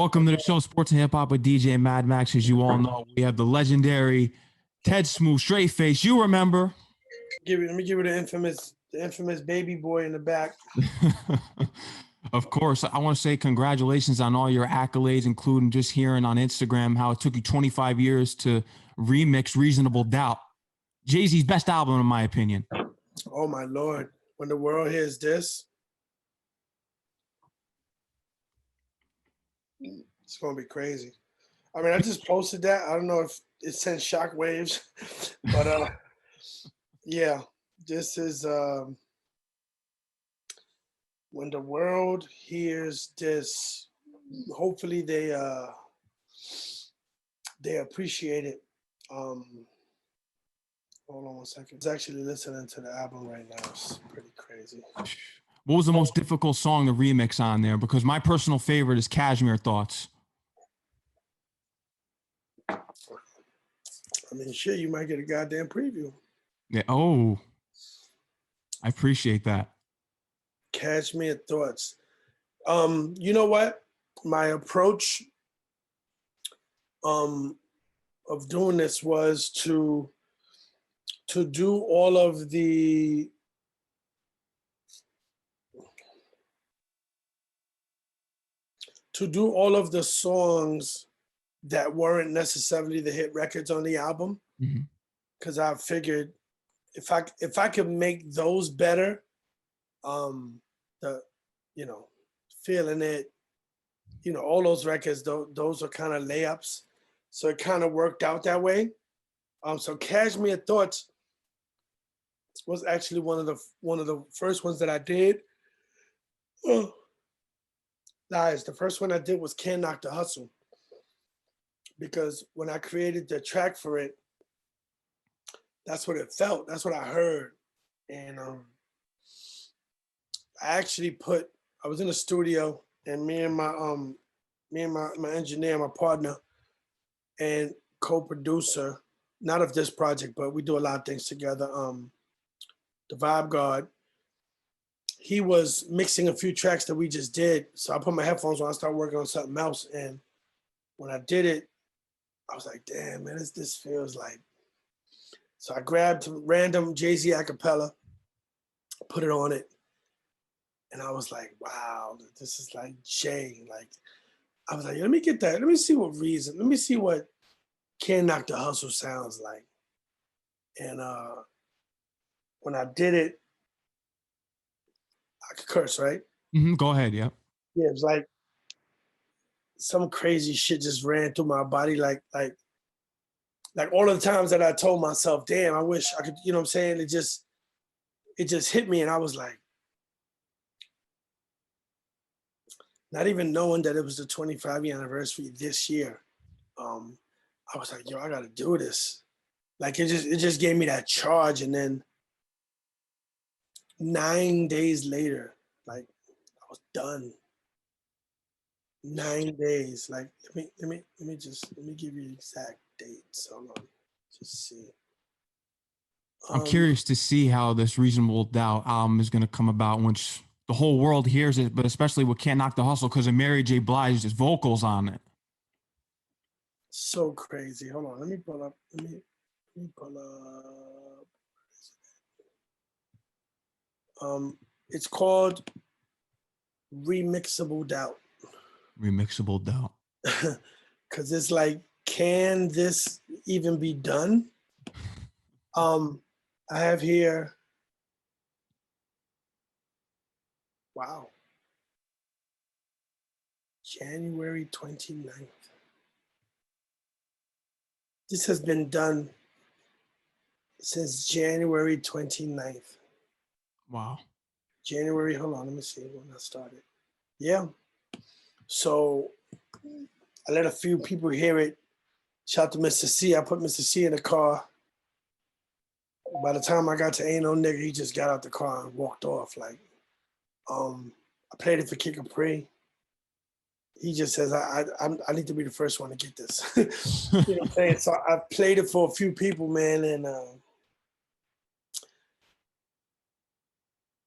Welcome to the show, Sports and Hip Hop with DJ Mad Max. As you all know, we have the legendary Tedsmooth, straight face. You remember? Let me give you the infamous baby boy in the back. Of course, I want to say congratulations on all your accolades, including just hearing on Instagram how it took you 25 years to remix Reasonable Doubt. Jay-Z's best album, in my opinion. Oh my Lord! When the world hears this, it's gonna be crazy. I mean, I just posted that. I don't know if it sent shockwaves, but yeah, this is when the world hears this. Hopefully, they appreciate it. Hold on one second. I was actually listening to the album right now. It's pretty crazy. What was the most difficult song to remix on there? Because my personal favorite is Cashmere Thoughts. I mean, shit, you might get a goddamn preview. Yeah. Oh, I appreciate that. Cashmere Thoughts. You know what? My approach of doing this was to do all of the songs that weren't necessarily the hit records on the album, because I figured if I could make those better, Feeling It, all those records, those are kind of layups, so it kind of worked out that way. So Cashmere Thoughts was actually one of the first ones that I did. Guys, the first one I did was Can't Knock the Hustle, because when I created the track for it, that's what it felt. That's what I heard. And I was in the studio, and me and my engineer, my partner, and co-producer, not of this project, but we do a lot of things together. The Vibe God, he was mixing a few tracks that we just did. So I put my headphones on, I started working on something else. And when I did it, I was like, damn, man, this feels like. So I grabbed random Jay-Z acapella, put it on it. And I was like, wow, this is like Jay. Like, I was like, let me get that. Let me see what Can't Knock the Hustle sounds like. And when I did it, I could curse, right? Go ahead, yeah. Yeah, it was like some crazy shit just ran through my body, like all of the times that I told myself, damn, I wish I could, you know what I'm saying? It just hit me, and I was like, not even knowing that it was the 25-year anniversary this year, I was like, yo, I gotta do this. Like it just gave me that charge, and then 9 days later, like I was done. 9 days. Like let me give you the exact dates. Hold on, just see. I'm curious to see how this Reasonable Doubt album is going to come about once the whole world hears it, but especially with Can't Knock the Hustle because of Mary J. Blige's vocals on it. So crazy. Hold on, let me pull up. It's called Remixable Doubt. Remixable Doubt. Because it's like, can this even be done? I have here, wow, January 29th. This has been done since January 29th. Wow. January, hold on, let me see when I started. Yeah. So I let a few people hear it. Shout out to Mr. C. I put Mr. C in the car. By the time I got to Ain't No Nigga, he just got out the car and walked off. Like, I played it for Kid Capri. He just says, I need to be the first one to get this. You know what I'm saying? So I played it for a few people, man, and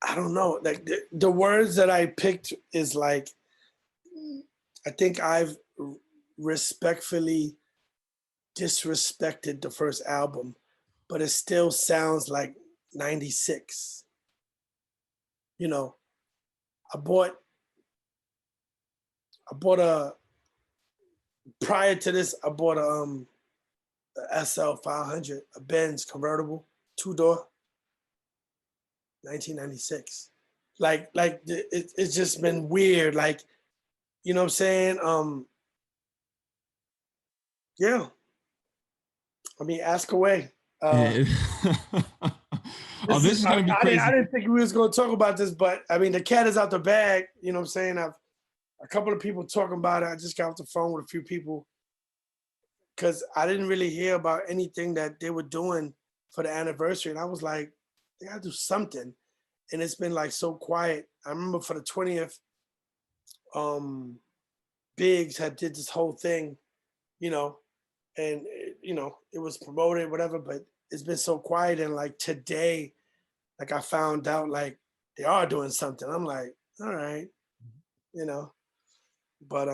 I don't know. Like the words that I picked is like, I think I've respectfully disrespected the first album, but it still sounds like 96. You know, I bought a prior to this, I bought a SL 500, a Benz convertible, two-door, 1996. It's just been weird. Like, you know what I'm saying? Yeah. I mean, ask away. Oh, this is gonna be I crazy. didn't think we was gonna talk about this, but I mean, the cat is out the bag. You know what I'm saying? I've a couple of people talking about it. I just got off the phone with a few people because I didn't really hear about anything that they were doing for the anniversary, and I was like, they gotta do something. And it's been like so quiet. I remember for the 20th, Biggs had did this whole thing, you know, and you know, it was promoted, whatever, but it's been so quiet. And like today, like I found out like they are doing something. I'm like, all right, you know, but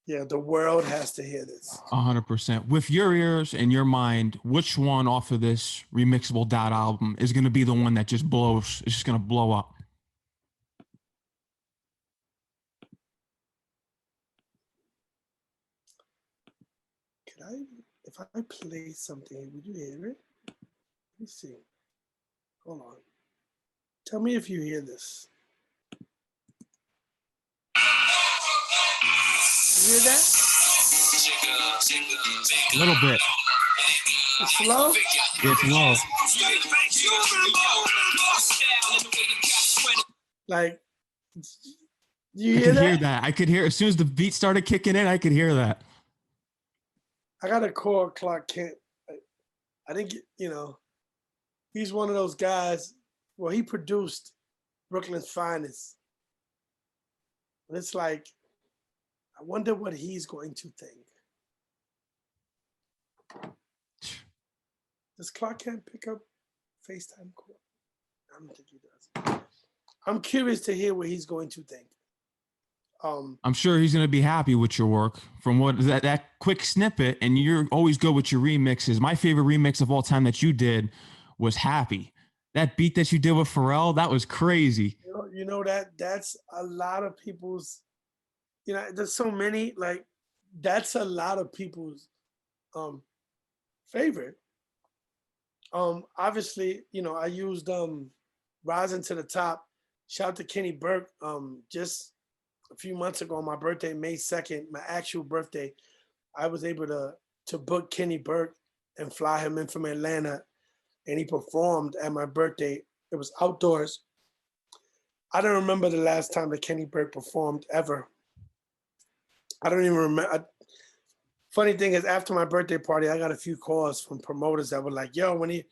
yeah, the world has to hear this. 100%. With your ears and your mind, which one off of this remixable dot album is going to be the one that just blows? It's just going to blow up. Could I, if I play something, would you hear it? Let me see. Hold on. Tell me if you hear this. You hear that? A little bit. It's slow? It's low. Like, you I hear could that? hear that. I could hear as soon as the beat started kicking in, I could hear that. I got to call Clark Kent. I think, you know, he's one of those guys. Well, he produced Brooklyn's Finest. And it's like, I wonder what he's going to think. Does Clark Kent pick up FaceTime call? I don't think he does. I'm curious to hear what he's going to think. I'm sure he's going to be happy with your work from what that quick snippet. And you're always good with your remixes. My favorite remix of all time that you did was Happy. That beat that you did with Pharrell, that was crazy. You know that's a lot of people's, you know, there's so many, like, that's a lot of people's favorite. Obviously, you know, I used Rising to the Top. Shout out to Kenny Burke. Just a few months ago on my birthday, May 2nd, my actual birthday, I was able to book Kenny Burke and fly him in from Atlanta, and he performed at my birthday. It was outdoors. I don't remember the last time that Kenny Burke performed ever. I don't even remember. Funny thing is, after my birthday party, I got a few calls from promoters that were like, yo, when he,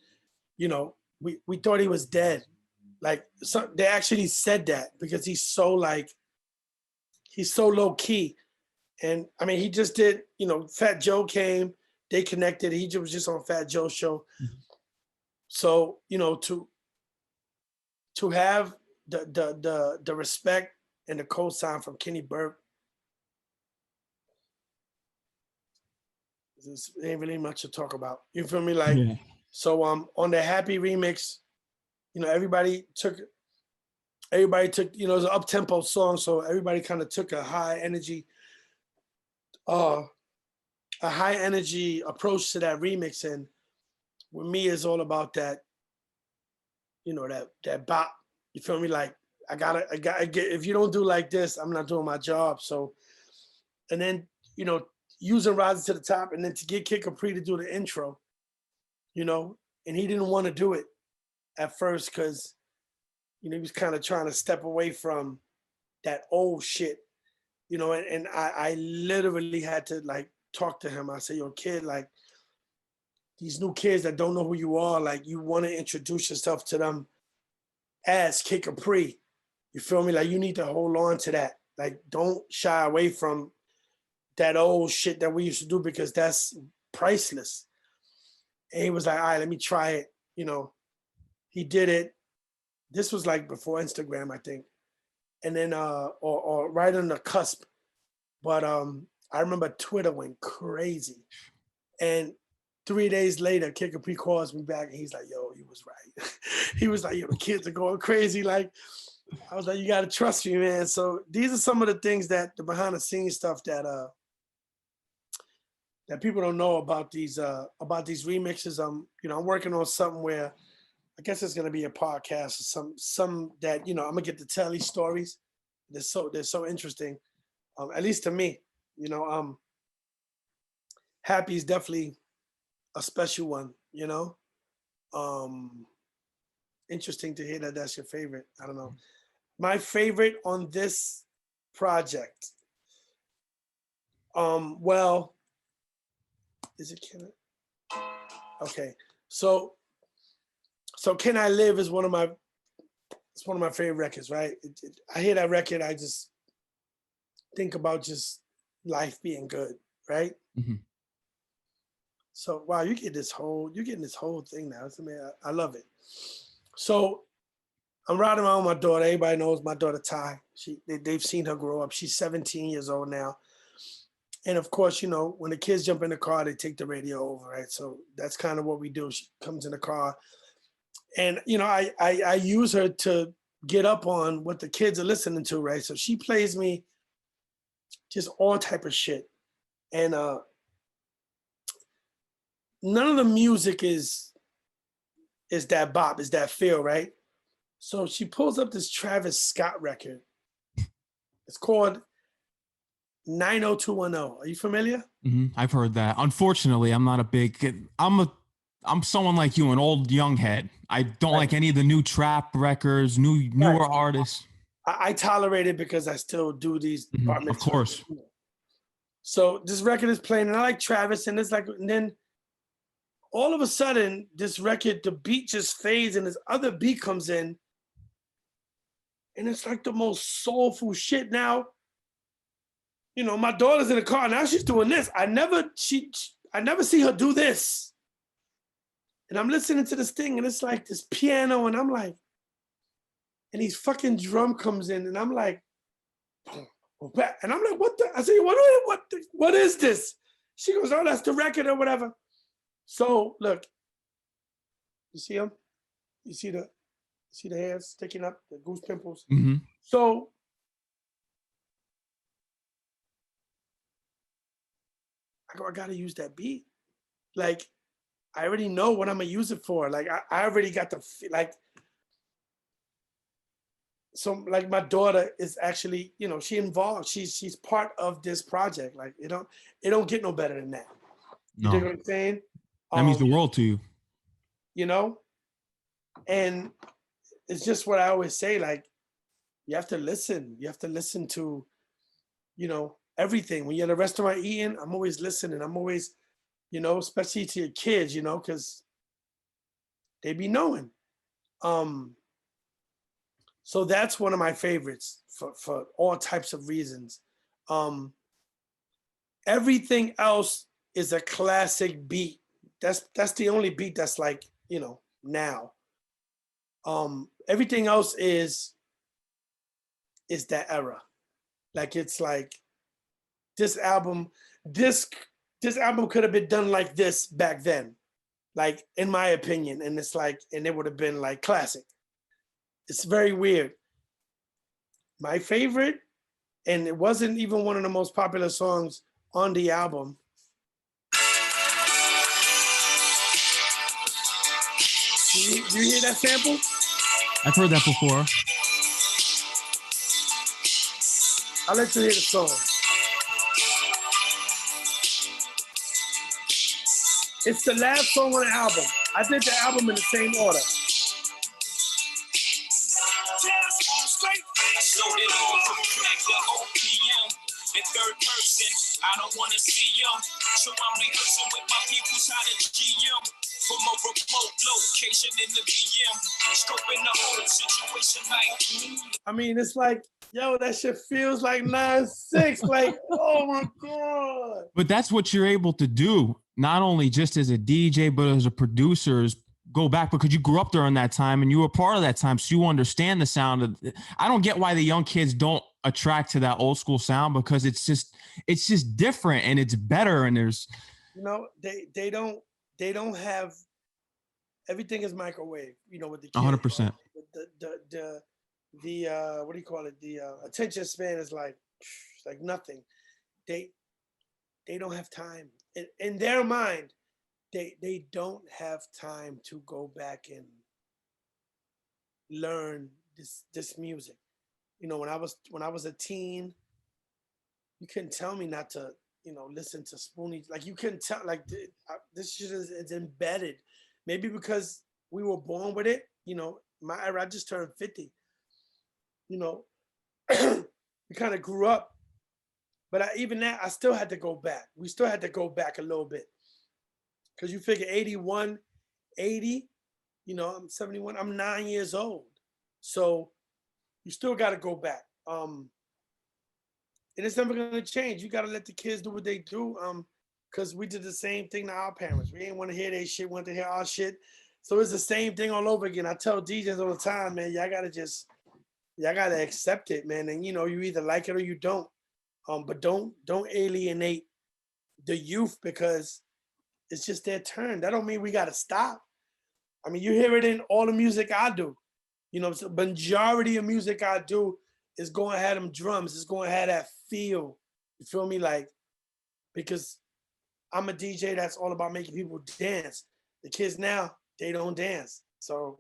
you know, we thought he was dead. Like, so they actually said that because he's so low key. And I mean, he just did, you know, Fat Joe came, they connected. He was just on Fat Joe's show. Mm-hmm. So, you know, to have the respect and the cosign from Kenny Burke, there's ain't really much to talk about. You feel me? Like, yeah. So on the Happy remix, you know, everybody took, you know, it was an up-tempo song, so everybody kind of took a high energy approach to that remix. And with me, it's all about that, you know, that bop. You feel me? Like, I gotta get, if you don't do like this, I'm not doing my job. So, and then, you know, using Rising to the Top, and then to get Kid Capri to do the intro, you know, and he didn't want to do it at first because, you know, he was kind of trying to step away from that old shit, you know, and I literally had to like talk to him. I said, yo, kid, like, these new kids that don't know who you are, like, you want to introduce yourself to them as Kid Capri. You feel me? Like, you need to hold on to that. Like, don't shy away from that old shit that we used to do because that's priceless. And he was like, all right, let me try it. You know, he did it. This was like before Instagram, I think. And then, or right on the cusp. But I remember Twitter went crazy. And 3 days later, Kid Capri calls me back and he's like, yo, he was right. He was like, yo, the kids are going crazy. Like, I was like, you gotta trust me, man. So these are some of the things that the behind the scenes stuff that that people don't know about these remixes. I'm working on something where I guess it's gonna be a podcast or some that I'm gonna get to tell these stories. They're so interesting, at least to me. Happy is definitely a special one. Interesting to hear that that's your favorite. I don't know. My favorite on this project. Well, is it Can I? Okay, so Can I Live is one of my favorite records, right? I hear that record, I just think about just life being good, right? Mm-hmm. So wow, you're getting this whole thing now. I love it. So I'm riding around with my daughter. Everybody knows my daughter Ty. They've seen her grow up. She's 17 years old now. And of course, when the kids jump in the car, they take the radio over, right? So that's kind of what we do. She comes in the car. And I use her to get up on what the kids are listening to, right? So she plays me just all type of shit. And none of the music is that bop, is that feel, right? So she pulls up this Travis Scott record. It's called 90210. Are you familiar? Mm-hmm. I've heard that. Unfortunately, I'm not a big. I'm someone like you, an old young head. I don't like any of the new trap records, newer artists. I tolerate it because I still do these. Mm-hmm. Of course. So this record is playing, and I like Travis, and and then all of a sudden, this record, the beat just fades, and this other beat comes in, and it's like the most soulful shit. Now, my daughter's in the car now. She's doing this. I never see her do this. And I'm listening to this thing, and it's like this piano, and I'm like, and these fucking drum comes in, and I'm like, and I'm like, what the? I say, what is this? She goes, oh, that's the record or whatever. So look, you see them? You see the hairs sticking up, the goose pimples. Mm-hmm. So I gotta use that beat. Like, I already know what I'm gonna use it for. Like, I already got the so like my daughter is actually, she involved. She's part of this project. Like, it don't get no better than that. You dig what I'm saying? That means the world to you. And it's just what I always say. Like, you have to listen. You have to listen to, everything. When you're in a restaurant eating, I'm always listening. I'm always, especially to your kids, because they be knowing. So that's one of my favorites for all types of reasons. Everything else is a classic beat. That's the only beat that's like, now. Everything else is that era. Like, it's like this album could have been done like this back then, like, in my opinion. And it's like, and it would have been like classic. It's very weird. My favorite, and it wasn't even one of the most popular songs on the album. Do you hear that sample? I've heard that before. I'll let you hear the song. It's the last song on the album. I did the album in the same order. In third person, I don't want to see them. So I'm rehearsing with my people's how to GM. From a remote location in the BM. Scoping the whole situation like. I mean, it's like, yo, that shit feels like 9-6. Like, oh my God. But that's what you're able to do, not only just as a DJ, but as a producer, is go back, because you grew up during that time and you were part of that time. So you understand the sound of. I don't get why the young kids don't attract to that old school sound because it's just different and it's better. And there's You know, they don't have everything is microwave. You know, with the kids, 100%. the what do you call it? The attention span is like nothing. They they don't have time in their mind. They don't have time to go back and learn this music. You know, when I was a teen, you couldn't tell me not to, you know, listen to Spoonie. Like you couldn't tell, like this shit is embedded. Maybe because we were born with it. You know, my era, I just turned 50. You know, we kind of grew up, but even that, I still had to go back. We still had to go back a little bit because you figure 81, 80. You know, I'm 71. I'm 9 years old, so you still got to go back. And it's never gonna change. You gotta let the kids do what they do. Because we did the same thing to our parents. We didn't want to hear their shit, want to hear our shit. So it's the same thing all over again. I tell DJs all the time, man, y'all gotta accept it, man. And you know, you either like it or you don't. But don't alienate the youth because it's just their turn. That don't mean we gotta stop. I mean, you hear it in all the music I do. You know, so majority of music I do is going to have them drums. It's going to have that feel. You feel me? Like, because I'm a DJ that's all about making people dance. The kids now, they don't dance. So.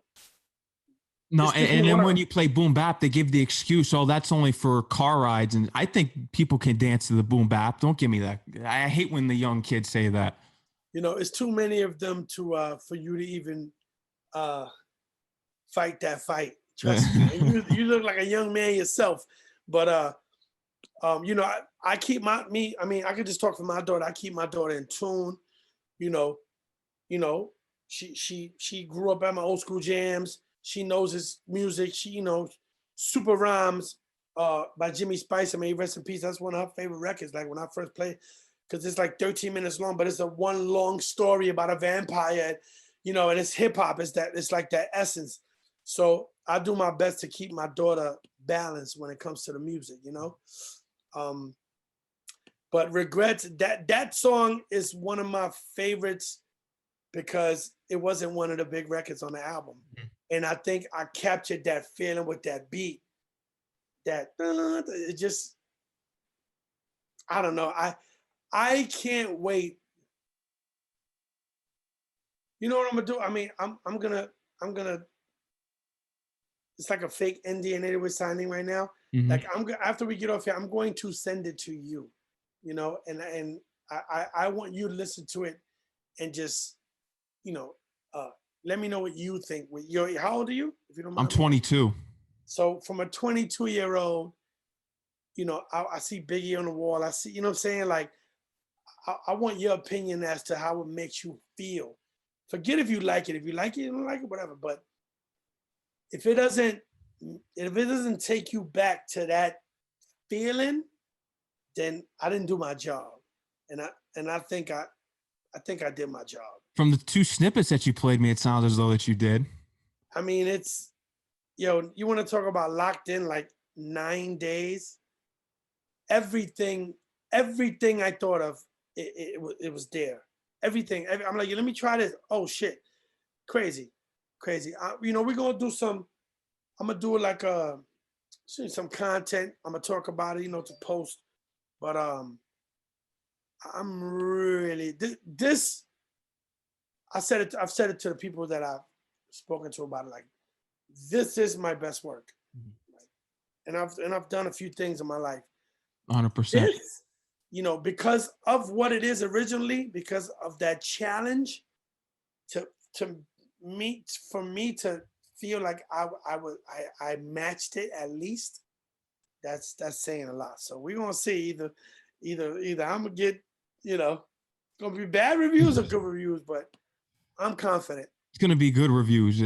No, and then when you play boom bap, they give the excuse, oh, that's only for car rides. And I think people can dance to the boom bap. Don't give me that. I hate when the young kids say that. You know, it's too many of them to for you to even fight that fight. Trust me. And you look like a young man yourself. But you know, I keep I mean, I could just talk for my daughter. I keep my daughter in tune. You know, she grew up at my old school jams. She knows his music. She, you know, Super Rhymes by Jimmy Spice. I mean, rest in peace. That's one of her favorite records. Like when I first played, because it's like 13 minutes long, but it's a one long story about a vampire, you know, and it's hip hop. It's like that essence. So I do my best to keep my daughter balanced when it comes to the music, you know. But Regrets, that song is one of my favorites because it wasn't one of the big records on the album. And I think I captured that feeling with that beat. That it just, I don't know. I can't wait. You know what I'm gonna do? I mean, I'm gonna. It's like a fake NDA we're signing right now. Mm-hmm. Like after we get off here, I'm going to send it to you. You know, and I want you to listen to it and just, you know, let me know what you think. How old are you? If you don't mind. I'm 22. So from a 22-year-old, you know, I see Biggie on the wall. I see, you know what I'm saying? Like, I want your opinion as to how it makes you feel. Forget if you like it. If you like it, you don't like it, whatever. But if it doesn't take you back to that feeling, then I didn't do my job. And I think I did my job. From the two snippets that you played me, it sounds as though that you did. I mean, it's, yo, you want to talk about locked in like 9 days? Everything I thought of, it was there. Everything. I'm like, let me try this. Oh shit, crazy. You know, we're gonna do some. I'm gonna do it like some content. I'm gonna talk about it, you know, to post. But I'm really this. I've said it to the people that I've spoken to about it. Like, this is my best work, and I've done a few things in my life. 100%. You know, because of what it is originally, because of that challenge, for me to feel like I matched it at least. That's saying a lot. So we're gonna see either I'm gonna get, you know, gonna be bad reviews or good reviews, but I'm confident. It's gonna be good reviews.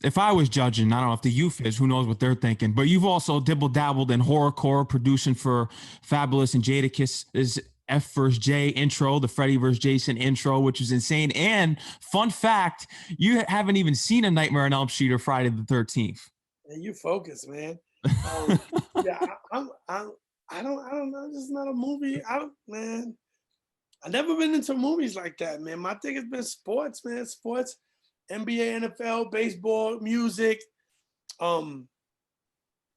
If I was judging, I don't know if the youth is, who knows what they're thinking, but you've also dibble-dabbled in horrorcore, producing for Fabulous and Jadakiss' F vs. J intro, the Freddy vs. Jason intro, which is insane. And fun fact, you haven't even seen a Nightmare on Elm Street or Friday the 13th. And you focus, man. Yeah, I don't know. This is not a movie. Man. I've never been into movies like that, man. My thing has been sports, man. Sports, NBA, NFL, baseball, music. Um,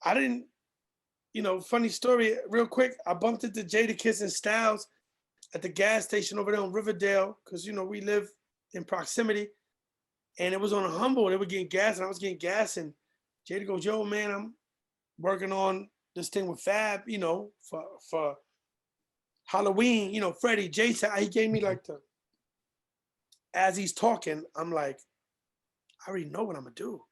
I didn't, funny story, real quick. I bumped into Jadakiss and Styles at the gas station over there on Riverdale, because we live in proximity. And it was on a Humble. They were getting gas, and I was getting gas. And Jada goes, "Yo, man, I'm working on this thing with Fab, for Halloween. Freddie, Jason." He gave me like as he's talking, I'm like, I already know what I'm gonna do.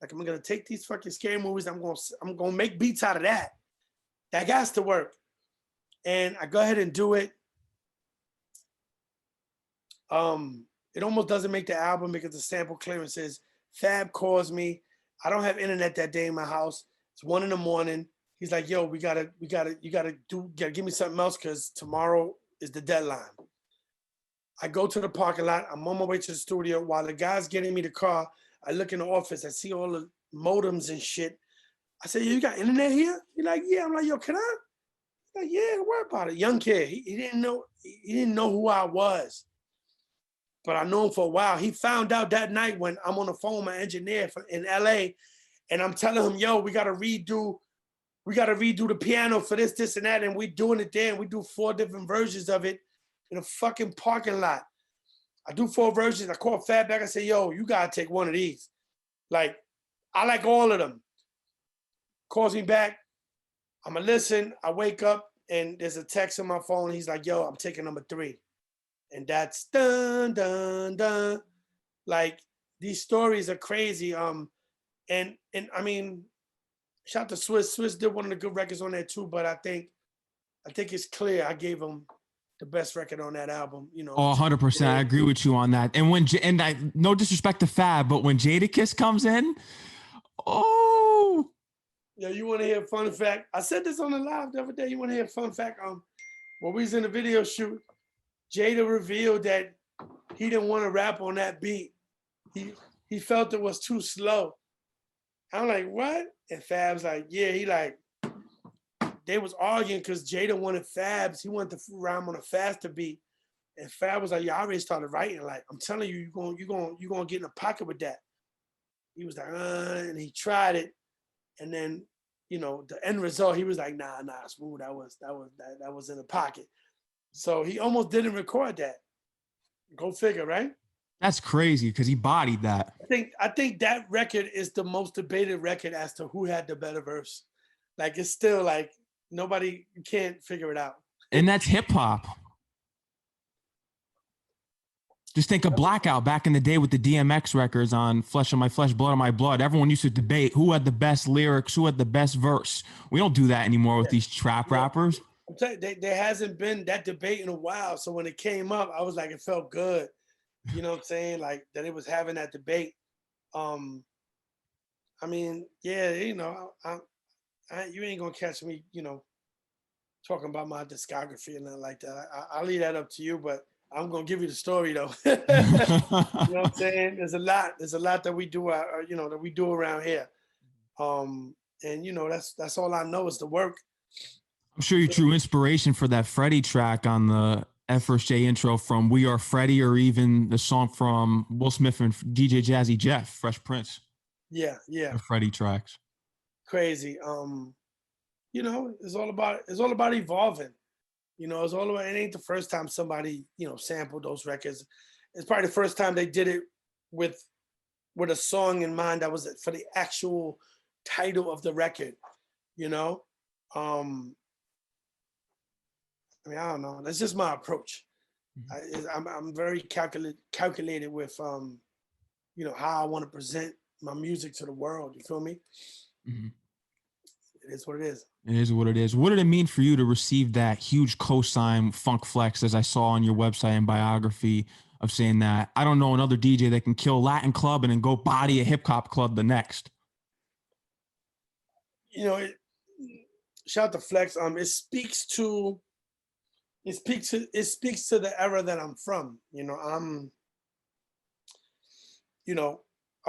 Like, I'm gonna take these fucking scary movies. I'm gonna make beats out of that. That has to work. And I go ahead and do it. It almost doesn't make the album because the sample clearances. Fab calls me. I don't have internet that day in my house. It's 1 a.m. He's like, "Yo, you gotta give me something else because tomorrow is the deadline." I go to the parking lot. I'm on my way to the studio. While the guy's getting me the car, I look in the office. I see all the modems and shit. I say, "Yo, you got internet here?" He's like, "Yeah." I'm like, "Yo, can I?" He's like, "Yeah, don't worry about it." Young kid. He didn't know who I was, but I know him for a while. He found out that night when I'm on the phone with my engineer in LA, and I'm telling him, "Yo, we gotta redo the piano for this, and that," and we doing it there, and we do 4 different versions of it in a fucking parking lot. I do 4 versions. I call Fab back. I say, "Yo, you gotta take one of these. Like, I like all of them." Calls me back. I'ma listen. I wake up and there's a text on my phone. He's like, "Yo, I'm taking number 3." And that's dun dun dun. Like, these stories are crazy. And I mean, shout out to Swiss. Swiss did one of the good records on there too, but I think it's clear I gave him the best record on that album. Oh, 100%. I agree with you on that. And no disrespect to Fab, but when Jadakiss comes in, oh, Yeah, you want to hear a fun fact? I said this on the live the other day. You want to hear a fun fact? When we was in the video shoot, Jada revealed that he didn't want to rap on that beat. He felt it was too slow. I'm like, "What?" And Fab's like, "Yeah." He like, they was arguing because Jada wanted Fabs. He wanted to rhyme on a faster beat. And Fab was like, "Yeah, I already started writing. Like, I'm telling you, you're gonna get in the pocket with that." He was like, and he tried it. And then, the end result, he was like, nah, Smooth. That was in the pocket. So he almost didn't record that. Go figure, right? that's crazy because he bodied that. I think that record is the most debated record as to who had the better verse. Like, it's still like nobody can't figure it out. And that's hip hop. Just think of Blackout back in the day with the DMX records on Flesh of My Flesh, Blood of My Blood. Everyone used to debate who had the best lyrics, who had the best verse. We don't do that anymore with these trap rappers. I'm telling you, there hasn't been that debate in a while. So when it came up, I was like, it felt good. You know what I'm saying? Like, that it was having that debate. I mean, yeah, you ain't gonna catch me, talking about my discography and nothing like that. I'll leave that up to you, but I'm gonna give you the story though. You know what I'm saying? There's a lot that we do, that we do around here. And that's all I know is the work. I'm sure your true inspiration for that Freddie track on the FSJ intro from We Are Freddie, or even the song from Will Smith and DJ Jazzy Jeff, Fresh Prince. Yeah, The Freddie tracks. crazy. It's all about evolving. It's all about. It ain't the first time somebody sampled those records. It's probably the first time they did it with a song in mind that was for the actual title of the record. I mean, I don't know. That's just my approach. I'm very calculated with how I want to present my music to the world. You feel me? Mm-hmm. It is what it is. It is what it is. What did it mean for you to receive that huge cosign Funk Flex, as I saw on your website and biography, of saying that I don't know another DJ that can kill Latin club and then go body a hip hop club the next? Shout out to Flex. It speaks to the era that I'm from. I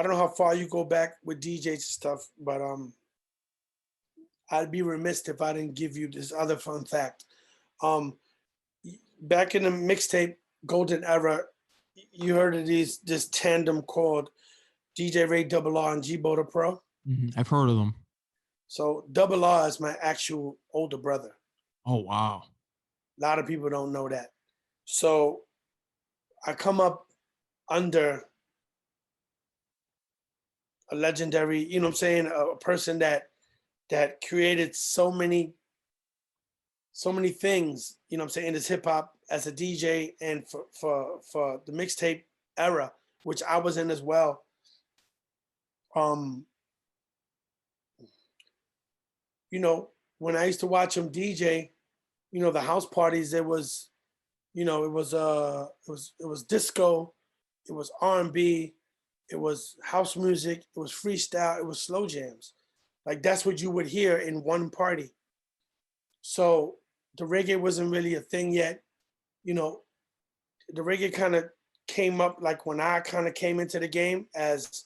don't know how far you go back with DJs and stuff, but I'd be remiss if I didn't give you this other fun fact. Um, Back in the mixtape golden era, you heard of this tandem called DJ Ray Double R and G Boda Pro. I've heard of them. So Double R is my actual older brother. Oh, wow. A lot of people don't know that. So I come up under a legendary, you know what I'm saying, a person that created so many things, you know what I'm saying, in this hip hop as a DJ and for the mixtape era, which I was in as well. You know, when I used to watch him DJ, you know, the house parties, there was, you know, it was disco, it was R&B, it was house music, it was freestyle, it was slow jams. Like that's what you would hear in one party. So the reggae wasn't really a thing yet. You know, the reggae kind of came up like when I kind of came into the game as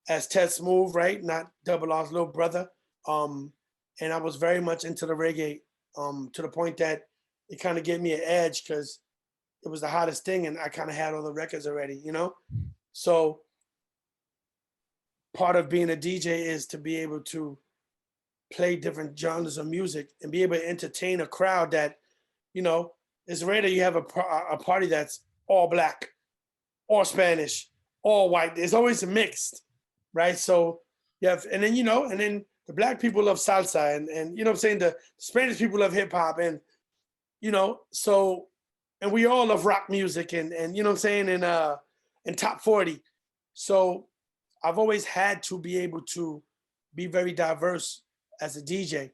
Tedsmooth, right? Not Double R's little brother. And I was very much into the reggae to the point that it kind of gave me an edge because it was the hottest thing and I kind of had all the records already, you know? So part of being a DJ is to be able to play different genres of music and be able to entertain a crowd that, you know, it's rare that you have a party that's all black, all Spanish, all white. There's always a mixed, right? So you have, and then, you know, and then the black people love salsa and you know what I'm saying? The Spanish people love hip hop and, you know, so, and we all love rock music and you know what I'm saying? And top 40. So I've always had to be able to be very diverse as a DJ.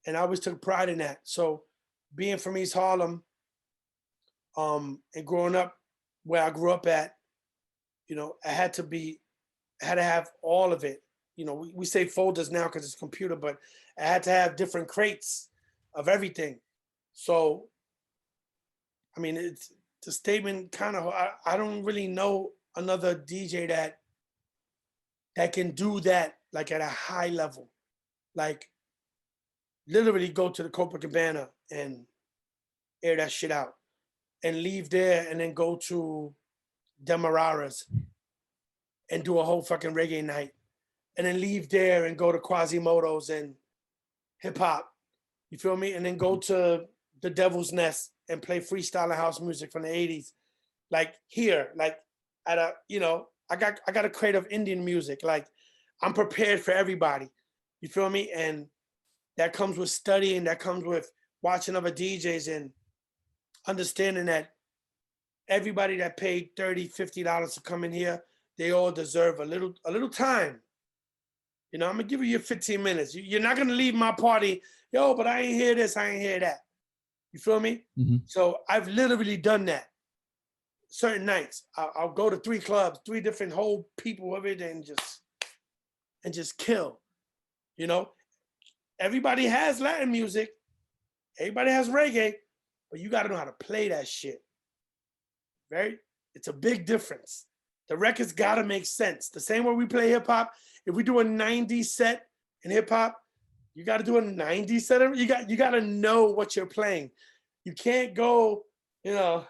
And I always took pride in that. So being from East Harlem, and growing up where I grew up at, you know, I had to have all of it. You know, we say folders now because it's a computer, but I had to have different crates of everything. So, I mean, it's the statement kind of, I don't really know another DJ that can do that like at a high level. Like literally go to the Copacabana and air that shit out and leave there and then go to Demerara's and do a whole fucking reggae night and then leave there and go to Quasimodo's and hip hop, you feel me? And then go to the Devil's Nest and play freestyle and house music from the 80s. Like here, like at a, you know, I got a crate of Indian music. Like I'm prepared for everybody, you feel me? And that comes with studying, that comes with watching other DJs and understanding that everybody that paid $30, $50 to come in here, they all deserve a little time. You know, I'm gonna give you your 15 minutes. You're not gonna leave my party, yo, but I ain't hear this, I ain't hear that. You feel me? Mm-hmm. So I've literally done that. Certain nights, I'll go to 3 clubs, 3 different whole people of it, and just kill. You know, everybody has Latin music, everybody has reggae, but you got to know how to play that shit. It's a big difference. The records got to make sense. The same way we play hip hop. If we do a 90s set in hip hop, you got to do a 90s set. You got to know what you're playing. You can't go, you know,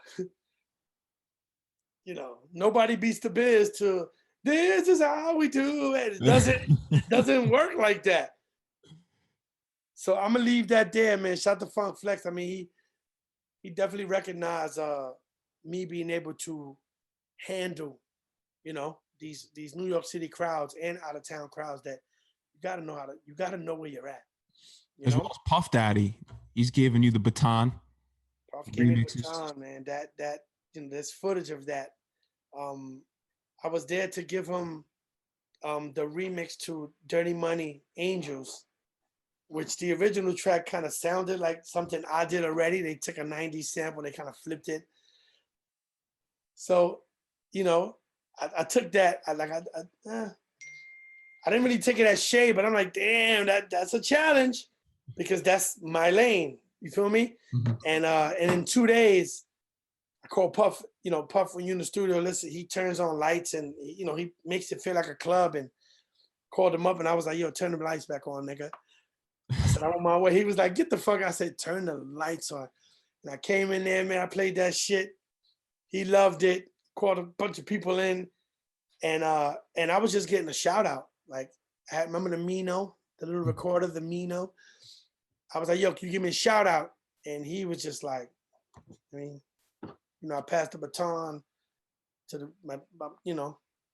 nobody beats the biz to this is how we do it. It doesn't work like that. So I'm gonna leave that there, man. Shout to Funk Flex. I mean, he definitely recognized me being able to handle, you know, these New York City crowds and out of town crowds that you gotta know where you're at. As well as Puff Daddy, he's giving you the baton. Puff gave me the baton, man. That you know, there's footage of that. I was there to give him the remix to Dirty Money Angels, which the original track kind of sounded like something I did already. They took a 90s sample, they kind of flipped it. So, you know, I took that. I didn't really take it as shade, but I'm like, damn, that's a challenge because that's my lane. You feel me? Mm-hmm. And in 2 days, I called Puff. You know, Puff, when you're in the studio, listen, he turns on lights and you know he makes it feel like a club. And called him up, and I was like, yo, turn the lights back on, nigga. I said, I'm on my way. He was like, get the fuck. I said, turn the lights on. And I came in there, man. I played that shit. He loved it. Called a bunch of people in, and I was just getting a shout out. Like, I remember the Mino, the little recorder, the Mino. I was like, yo, can you give me a shout out? And he was just like, I mean, I passed the baton to my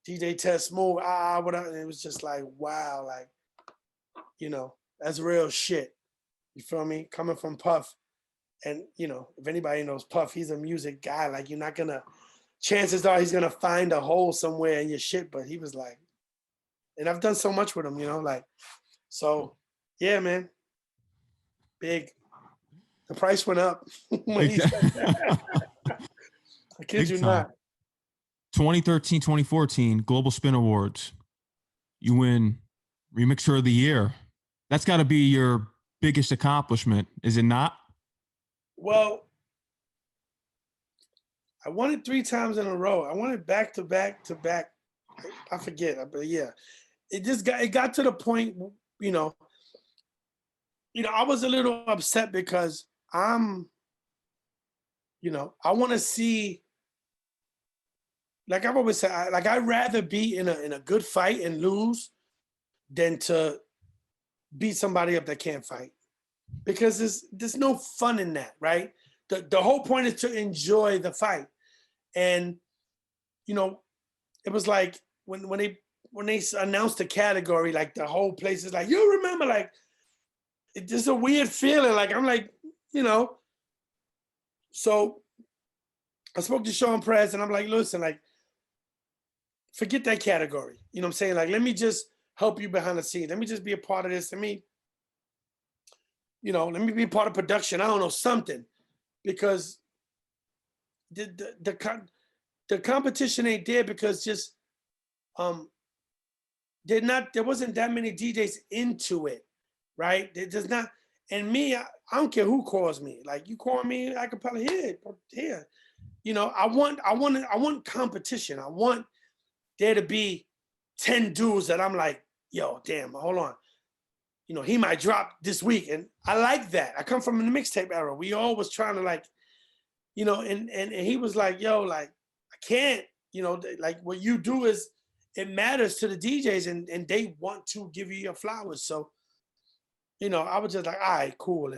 DJ Tedsmooth, whatever. And it was just like, wow, like, that's real shit. You feel me? Coming from Puff. And, if anybody knows Puff, he's a music guy. Like, you're not gonna, chances are he's gonna find a hole somewhere in your shit. But he was like, and I've done so much with him, like, so yeah, man. Big. The price went up when he said that. I kid Big you time. not. 2013, 2014 Global Spin Awards. You win Remixer of the Year. That's got to be your biggest accomplishment, is it not? Well, I won it 3 times in a row. I won it back to back to back. I forget, but yeah, it got to the point, I was a little upset because I want to see, like I've always said, I'd rather be in a good fight and lose than to beat somebody up that can't fight, because there's no fun in that, right? The whole point is to enjoy the fight. And it was like when they announced the category, like the whole place is like, you remember, like, it's just a weird feeling. Like, I'm like, so I spoke to Sean Prez and I'm like, listen, like, forget that category. You know what I'm saying? Like, let me just help you behind the scenes. Let me just be a part of this. Let me be a part of production. I don't know, something, because the competition ain't there, because just there wasn't that many DJs into it, right? There's not, and me, I don't care who calls me. Like, you call me, I could probably hear it here. I want competition. I want there to be 10 dudes that I'm like, yo, damn, hold on. He might drop this week. And I like that. I come from the mixtape era. We all was trying to, like, and he was like, yo, like, I can't, like, what you do is, it matters to the DJs, and they want to give you your flowers. So, I was just like, all right, cool.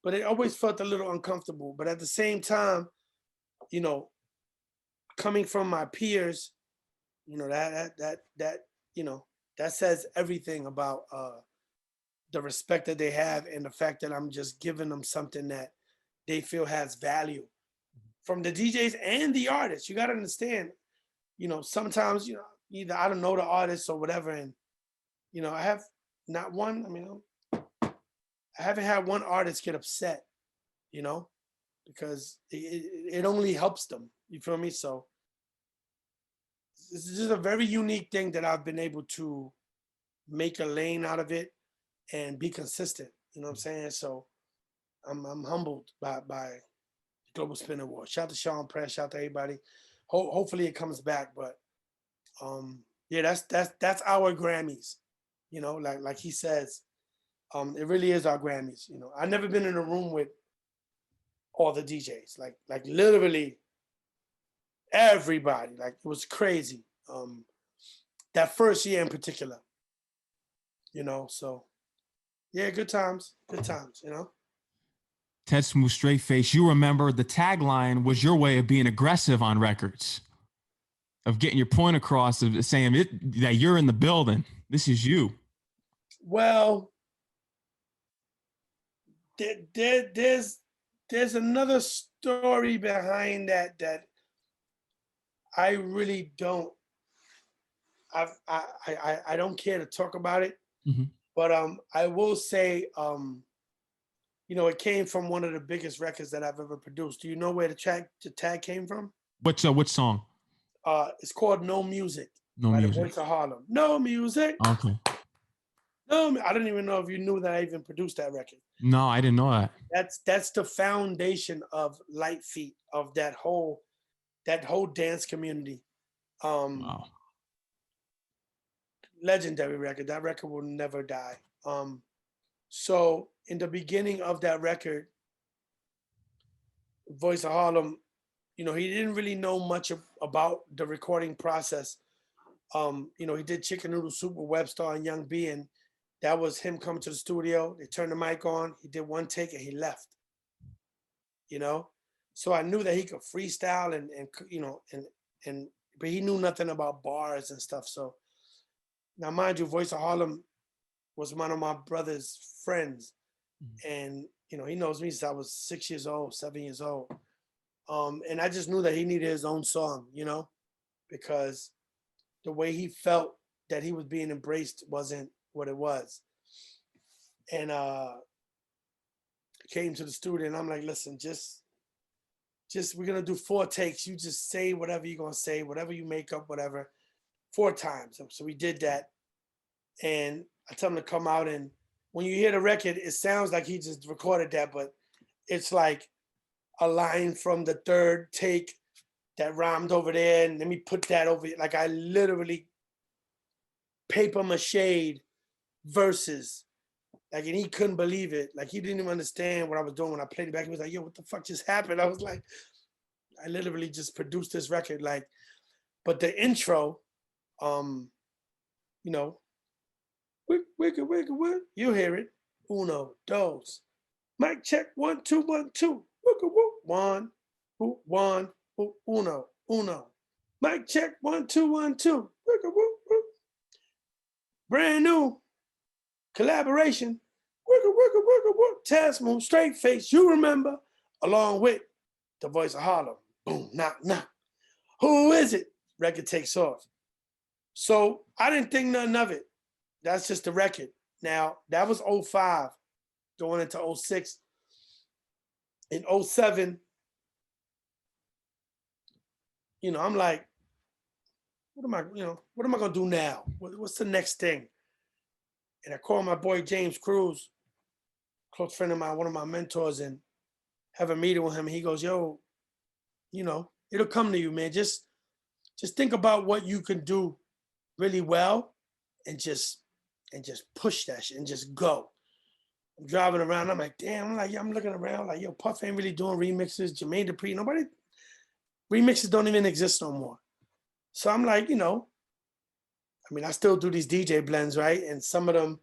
But it always felt a little uncomfortable. But at the same time, coming from my peers, that says everything about the respect that they have, and the fact that I'm just giving them something that they feel has value from the DJs and the artists. You got to understand, sometimes, either I don't know the artist or whatever. And, I have not one, I haven't had one artist get upset, because it only helps them. You feel me? So this is just a very unique thing that I've been able to make a lane out of it and be consistent. You know what I'm saying? So I'm humbled by Global Spin Award. Shout out to Sean Press. Shout out to everybody. Hopefully it comes back. But yeah, that's our Grammys. Like he says, it really is our Grammys. I've never been in a room with all the DJs, like literally everybody. Like, it was crazy. That first year in particular. So yeah, good times. Tedsmooth straight face. You remember the tagline was your way of being aggressive on records, of getting your point across, of saying that you're in the building. This is you. Well, there's another story behind that I really don't. I don't care to talk about it. Mm-hmm. But I will say, it came from one of the biggest records that I've ever produced. Do you know where the tag came from? Which song? It's called No Music. No by Music. The Voice of Harlem. No Music. Okay. No, I didn't even know if you knew that I even produced that record. No, I didn't know that. That's the foundation of Light Feet, of that whole dance community. Wow. Legendary record. That record will never die. So in the beginning of that record, Voice of Harlem, he didn't really know much about the recording process. He did Chicken Noodle Soup with Webstar and Young B, and that was him coming to the studio. They turned the mic on. He did one take and he left. You know, so I knew that he could freestyle and but he knew nothing about bars and stuff. So now, mind you, Voice of Harlem was one of my brother's friends, and he knows me since I was 6 years old, 7 years old. And I just knew that he needed his own song, because the way he felt that he was being embraced wasn't what it was. And came to the studio, and I'm like, listen, just we're gonna do 4 takes. You just say whatever you're gonna say, whatever you make up, whatever, 4 times. So we did that, and I tell him to come out. And when you hear the record, it sounds like he just recorded that, but it's like a line from the third take that rhymed over there, and let me put that over. Like I literally paper mached verses. Like, and he couldn't believe it. Like he didn't even understand what I was doing when I played it back. He was like, yo, what the fuck just happened? I was like, I literally just produced this record. Like, but the intro, you know, wiggle, wiggle, wiggle, you hear it. Uno, dos. Mic check, 1, 2, 1, 2. Wiggle, woo, 1, 1, uno, uno. Mic check, 1, 2, 1, 2. Wiggle, woo, woo. Brand new collaboration. Wiggle, wiggle, wiggle, wiggle. Tedsmooth, straight face, you remember, along with the Voice of Harlem. Boom, knock, knock. Who is it? Record takes off. So I didn't think nothing of it. That's just the record. Now, that was 05, going into 06. In 07, I'm like, what am I gonna do now? What's the next thing? And I called my boy James Cruz, close friend of mine, one of my mentors, and have a meeting with him. And he goes, yo, it'll come to you, man. Just think about what you can do really well, and just push that shit and just go. I'm driving around. I'm like, damn. I'm looking around like, yo, Puff ain't really doing remixes. Jermaine Dupri, nobody. Remixes don't even exist no more. So I'm like, I still do these DJ blends, right? And some of them,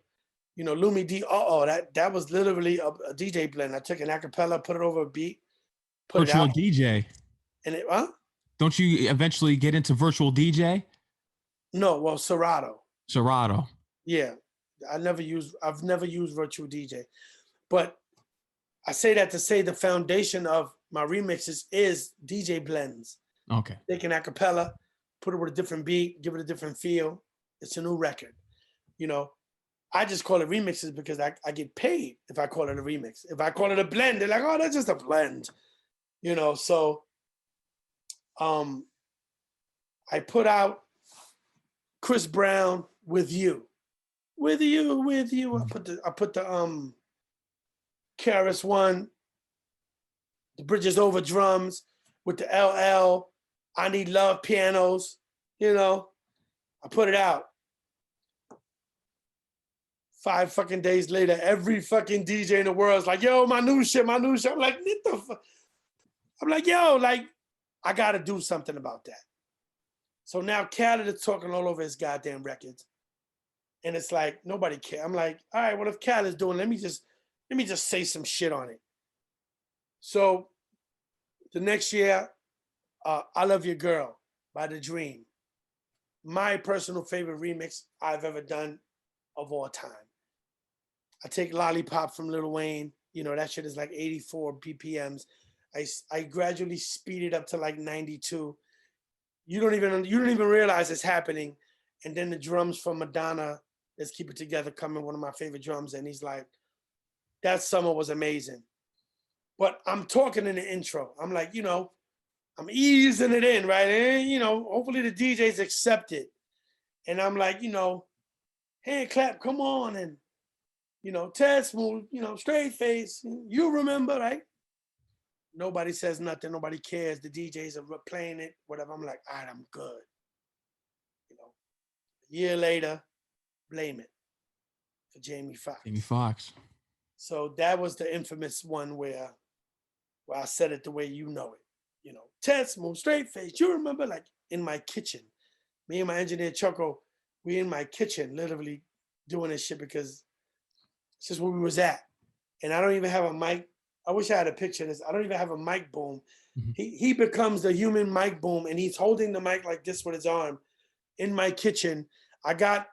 Lumi D, that was literally a DJ blend. I took an acapella, put it over a beat, put Virtual it out. DJ. And it, Don't you eventually get into virtual DJ? No, well, Serato. Serato. Yeah. I've never used virtual DJ. But I say that to say the foundation of my remixes is DJ blends. Okay. Take an acapella, put it with a different beat, give it a different feel. It's a new record. I just call it remixes because I get paid if I call it a remix. If I call it a blend, they're like, oh, that's just a blend. So I put out Chris Brown with you. With you. I put the Karis one, the Bridges Over drums with the LL, I Need Love pianos, I put it out. 5 fucking days later, every fucking DJ in the world is like, yo, my new shit. I'm like, what the fuck? I'm like, yo, like, I gotta do something about that. So now Khaled is talking all over his goddamn records. And it's like, nobody cares. I'm like, all right, well, if Khaled's doing, let me just say some shit on it. So the next year, I Love Your Girl by The Dream. My personal favorite remix I've ever done of all time. I take Lollipop from Lil Wayne. That shit is like 84 BPMs. I gradually speed it up to like 92. You don't even realize it's happening. And then the drums from Madonna, Let's Keep It Together, come in, one of my favorite drums. And he's like, that summer was amazing. But I'm talking in the intro. I'm like, I'm easing it in, right? And, hopefully the DJs accept it. And I'm like, hand clap, come on. And, Tedsmooth, straight face. You remember, right? Nobody says nothing. Nobody cares. The DJs are playing it, whatever. I'm like, all right, I'm good. A year later, Blame It for Jamie Foxx. Jamie Foxx. So that was the infamous one where I said it the way you know it. You know, Tedsmooth, straight face. You remember, like in my kitchen, me and my engineer Choco, we in my kitchen, literally doing this shit because it's just where we was at. And I don't even have a mic. I wish I had a picture of this. I don't even have a mic boom. Mhm. He becomes the human mic boom, and he's holding the mic like this with his arm in my kitchen. I got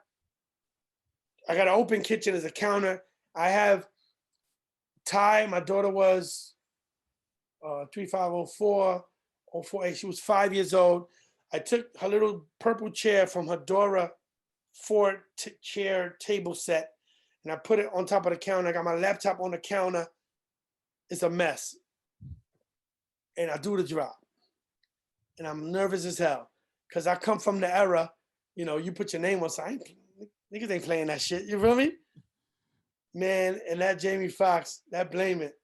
an open kitchen as a counter. I have Ty, my daughter was 3504, 048. She was 5 years old. I took her little purple chair from her Dora Ford chair table set, and I put it on top of the counter. I got my laptop on the counter. It's a mess. And I do the drop. And I'm nervous as hell because I come from the era, you know, you put your name on something. Niggas ain't playing that shit. You feel me? Man, and that Jamie Foxx, that Blame It,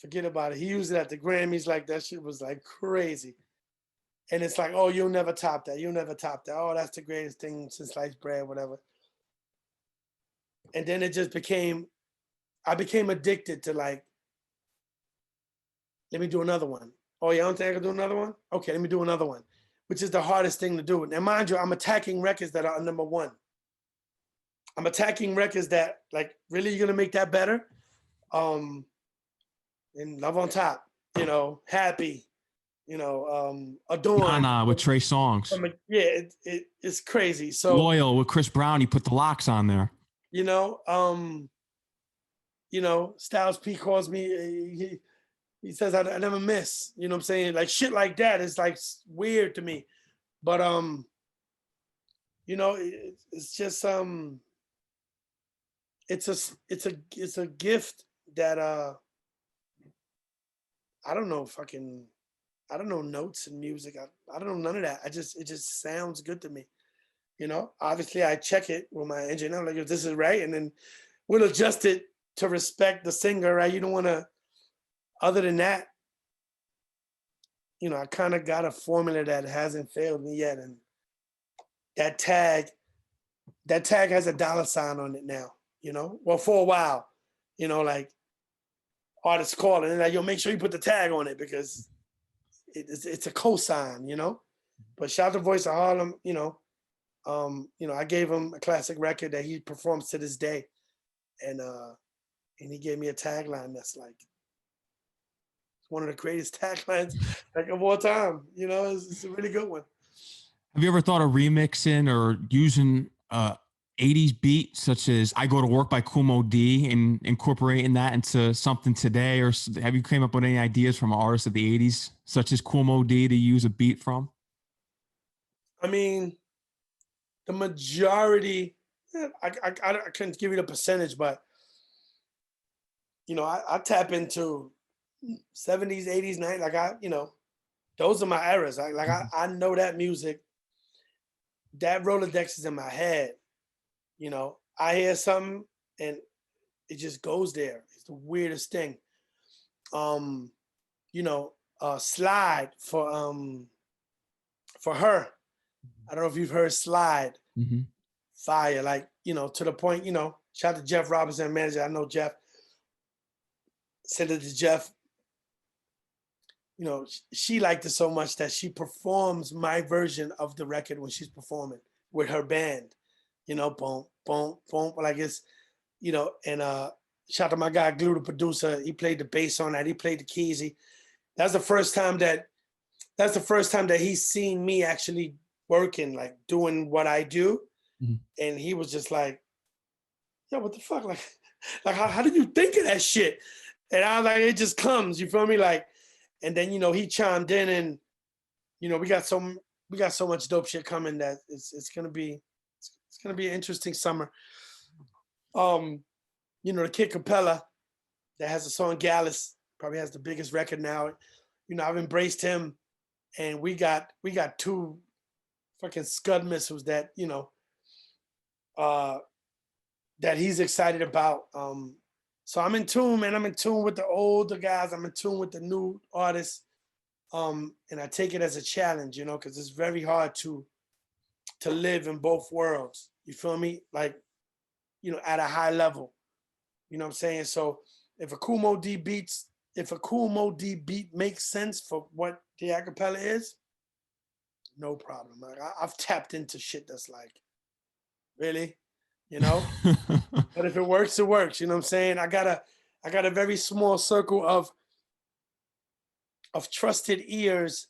forget about it. He used it at the Grammys, like that shit was like crazy. And it's like, oh, you'll never top that. You'll never top that. Oh, that's the greatest thing since sliced bread, whatever. And then it just I became addicted to like, let me do another one. Oh, yeah, I don't think I can do another one? Okay, let me do another one, which is the hardest thing to do. Now, mind you, I'm attacking records that are number one. I'm attacking records that, like, really, you're gonna make that better? And Love on Top, you know, Happy, you know, Adorn. Nah, with Trey Songs. Yeah, it's crazy. So, Loyal with Chris Brown, he put the locks on there. you know, Styles P calls me, he says I never miss, you know what I'm saying? Like shit like that is like weird to me. But you know, it's just it's a gift that I don't know I don't know notes in music. I don't know none of that. It just sounds good to me. You know, obviously I check it with my engineer, like if this is right, and then we'll adjust it to respect the singer, right? You don't want to, other than that, you know, I kind of got a formula that hasn't failed me yet. And that tag has a dollar sign on it now, you know? Well, for a while, you know, like artists calling and like, yo, make sure you put the tag on it because it's a cosign, you know? But shout out to Voice of Harlem, you know, I gave him a classic record that he performs to this day. And he gave me a tagline that's like one of the greatest taglines like of all time. You know, it's a really good one. Have you ever thought of remixing or using 80s beat such as I Go to Work by Kumo D and incorporating that into something today? Or have you came up with any ideas from artists of the 80s such as Kumo D to use a beat from? I mean, the majority, I couldn't give you the percentage, but you know, I tap into 70s, 80s, 90s. Like those are my eras. I know that music. That Rolodex is in my head. You know, I hear something and it just goes there. It's the weirdest thing. Slide for her. I don't know if you've heard Slide. Mm-hmm. Fire, like, you know, to the point, you know, shout out to Jeff Robinson, manager. I know Jeff. Said it to Jeff, you know, she liked it so much that she performs my version of the record when she's performing with her band, you know, boom, boom, boom. Like it's, you know, and shout out to my guy Glue, the producer. He played the bass on that. He played the keys. That's the first time that he's seen me actually working, like doing what I do. Mm-hmm. And he was just like, yo, what the fuck? Like how did you think of that shit? And I was like, it just comes, you feel me? Like, and then, you know, he chimed in and, you know, we got so much dope shit coming that it's gonna be an interesting summer. You know, the Kid Capella that has a song Gallus, probably has the biggest record now. You know, I've embraced him and we got two fucking Scud missiles that, you know, that he's excited about. So I'm in tune, man. I'm in tune with the older guys. I'm in tune with the new artists. And I take it as a challenge, you know, because it's very hard to live in both worlds. You feel me? Like, you know, at a high level. You know what I'm saying? So if a Cool Mo D beat makes sense for what the acapella is, no problem. Like I've tapped into shit that's like, really, you know. But if it works, it works. You know what I'm saying? I got a very small circle of trusted ears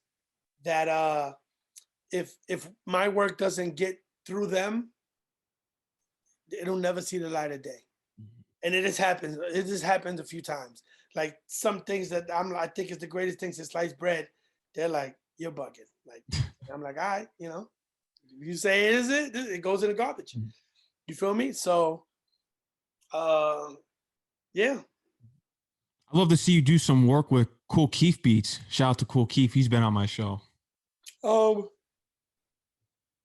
that if my work doesn't get through them, it'll never see the light of day. And it just happens. It just happens a few times. Like some things that I think is the greatest thing since sliced bread. They're like, you're bugging. Like I'm like, all right, you know, you say it is it goes in the garbage. You feel me? So, yeah. I love to see you do some work with Cool Keith beats. Shout out to Cool Keith. He's been on my show.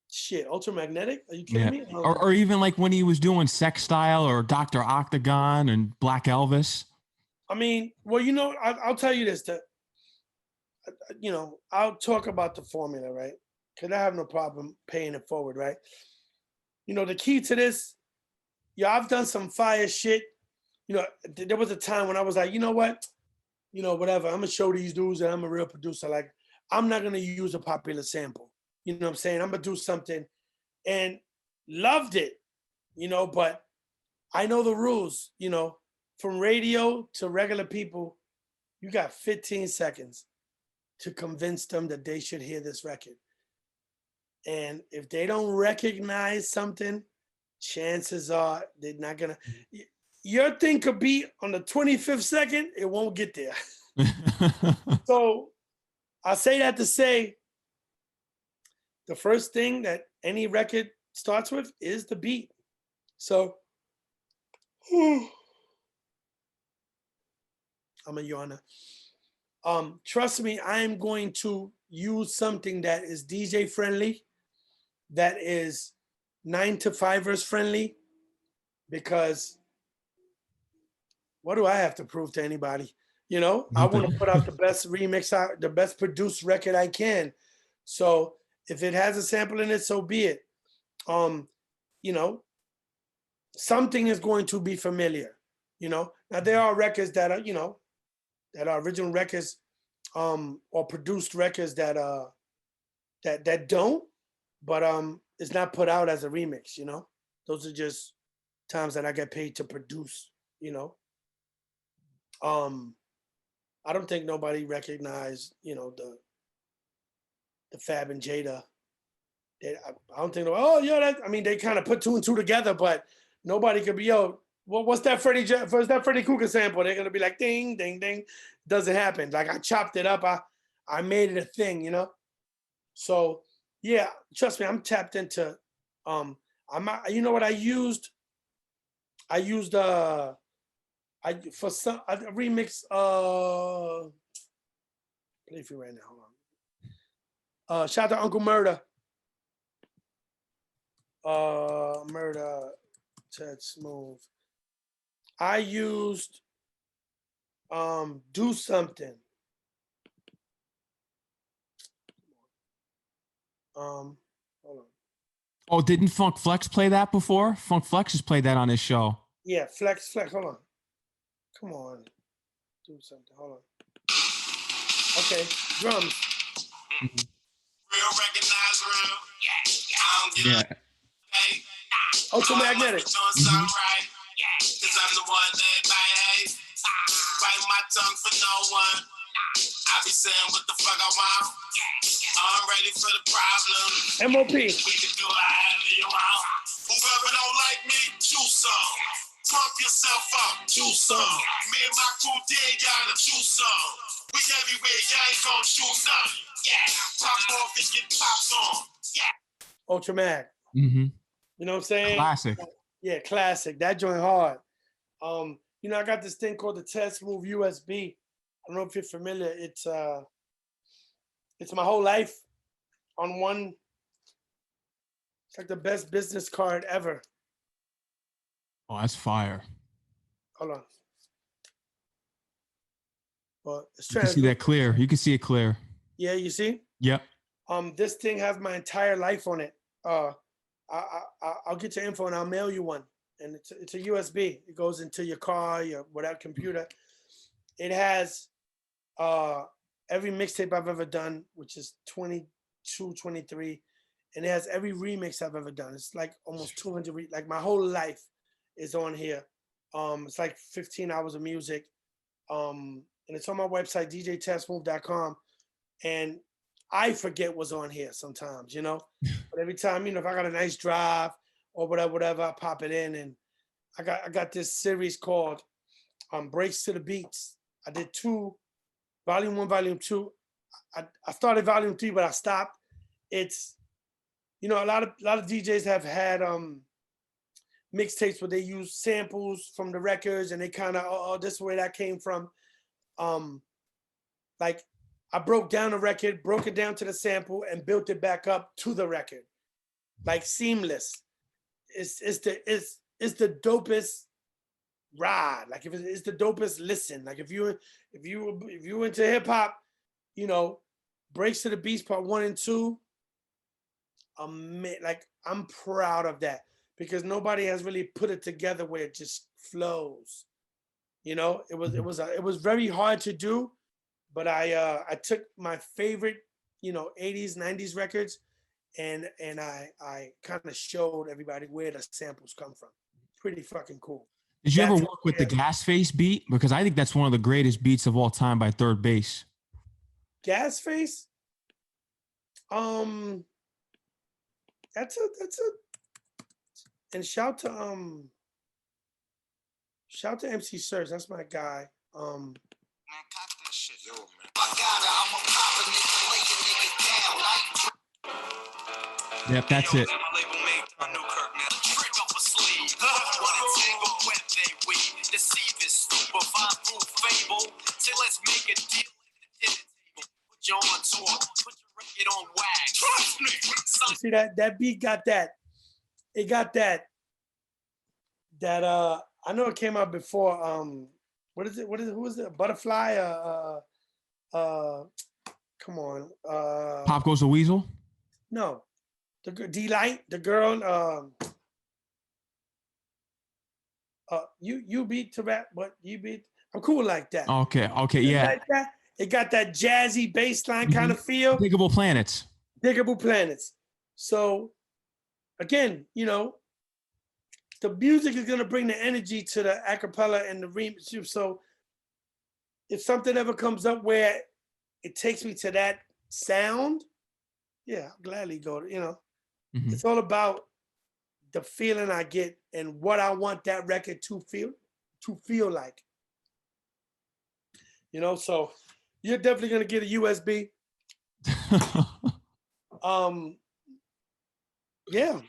Shit, Ultramagnetic? Are you kidding me? Or even like when he was doing Sex Style or Dr. Octagon and Black Elvis. I mean, well, you know, I'll tell you this, that, you know, I'll talk about the formula, right? Because I have no problem paying it forward, right? You know, the key to this, yeah, I've done some fire shit. You know, there was a time when I was like, you know what? You know, whatever. I'm going to show these dudes that I'm a real producer. Like, I'm not going to use a popular sample. You know what I'm saying? I'm going to do something, and loved it, you know, but I know the rules, you know, from radio to regular people, you got 15 seconds to convince them that they should hear this record. And if they don't recognize something, chances are they're not gonna. Your thing could be on the 25th second, it won't get there. So I say that to say the first thing that any record starts with is the beat. So I'm a yawner. Trust me, I am going to use something that is DJ friendly, that is 9-to-5ers friendly, because what do I have to prove to anybody? You know, I want to put out the best remix, the best produced record I can. So if it has a sample in it, so be it. You know, something is going to be familiar. You know, now there are records that are, you know, that are original records, or produced records that that don't, but it's not put out as a remix. You know, those are just times that I get paid to produce. You know, I don't think nobody recognized, you know, the Fab and Jada. I don't think, oh yeah, that, I mean, they kind of put two and two together, but nobody could be, yo, what's that Freddie Cougar sample? They're gonna be like, ding, ding, ding. Doesn't happen. Like I chopped it up, I made it a thing, you know. So yeah, trust me, I'm tapped into. You know what I used? I used for some I remix. Play for you right now. Hold on. Shout out to Uncle Murder. Murder, Tedsmooth. I used Do Something. Hold on. Oh, didn't Funk Flex play that before? Funk Flex has played that on his show. Yeah, Flex. Hold on. Come on. Do something. Hold on. Okay, drums. Real recognized real. Yeah. Ultramagnetic. Doing something right. Cause I'm the one that everybody hates. Bite my tongue for no one. I be saying what the fuck I want. I'm ready for the problem. MOP. We can do however you want. Whoever don't like me, choose some. Pump yourself up, choose some. Me and my crew did y'all to choose some. We everywhere, y'all ain't gonna choose some. Yeah, pop off and get popped on. Yeah. Ultramag. You know what I'm saying? Classic. Yeah, classic. That joint hard. You know, I got this thing called the Tedsmooth USB. I don't know if you're familiar. It's my whole life on one. It's like the best business card ever. Oh, that's fire. Hold on. Well, it's You can see that clear. You can see it clear. Yeah, you see? Yep. This thing has my entire life on it. I'll get your info and I'll mail you one. and it's a USB. It goes into your car, your whatever computer. It has every mixtape I've ever done, which is 22, 23, and it has every remix I've ever done. It's like almost 200. Like my whole life is on here. It's like 15 hours of music, and it's on my website djtedsmooth.com. And I forget what's on here sometimes, you know. But every time, you know, if I got a nice drive or whatever, I pop it in. And I got this series called Breaks to the Beats. I did 2, volume 1, volume 2. I started volume 3, but I stopped. It's, you know, a lot of DJs have had mixtapes where they use samples from the records, and they kind of, oh, this is where that came from. Like I broke down the record, broke it down to the sample, and built it back up to the record, like seamless. It's the dopest ride. Like if it's the dopest listen. Like if you into hip hop, you know, Breaks to the Beats Part 1 and 2. Like I'm proud of that because nobody has really put it together where it just flows. You know, it was very hard to do, but I took my favorite, you know, 80s, 90s records, and I kind of showed everybody where the samples come from. Pretty fucking cool. Did you ever work with the Gas Face beat? Because I think that's one of the greatest beats of all time by Third Base. Gas Face? That's a and shout to MC Serge. That's my guy. Man, cut that shit. Yo, man. Yep, that's it. Let's make a deal at the dinner table. Put you on tour. Put your record on wax. Trust me. See that beat got that. It got that. I know it came out before. What is it? Who is it? Butterfly? Come on. Pop Goes the Weasel? No. The D-Light, the girl. You beat to rap, but you beat. I'm cool like that. Okay, yeah. Like that. It got that jazzy bass line kind of feel. Diggable Planets. Diggable Planets. So, again, you know, the music is going to bring the energy to the acapella and the remix. So, if something ever comes up where it takes me to that sound, yeah, I'll gladly go to, you know. Mm-hmm. It's all about the feeling I get and what I want that record to feel like. You know, so you're definitely gonna get a USB. Yeah.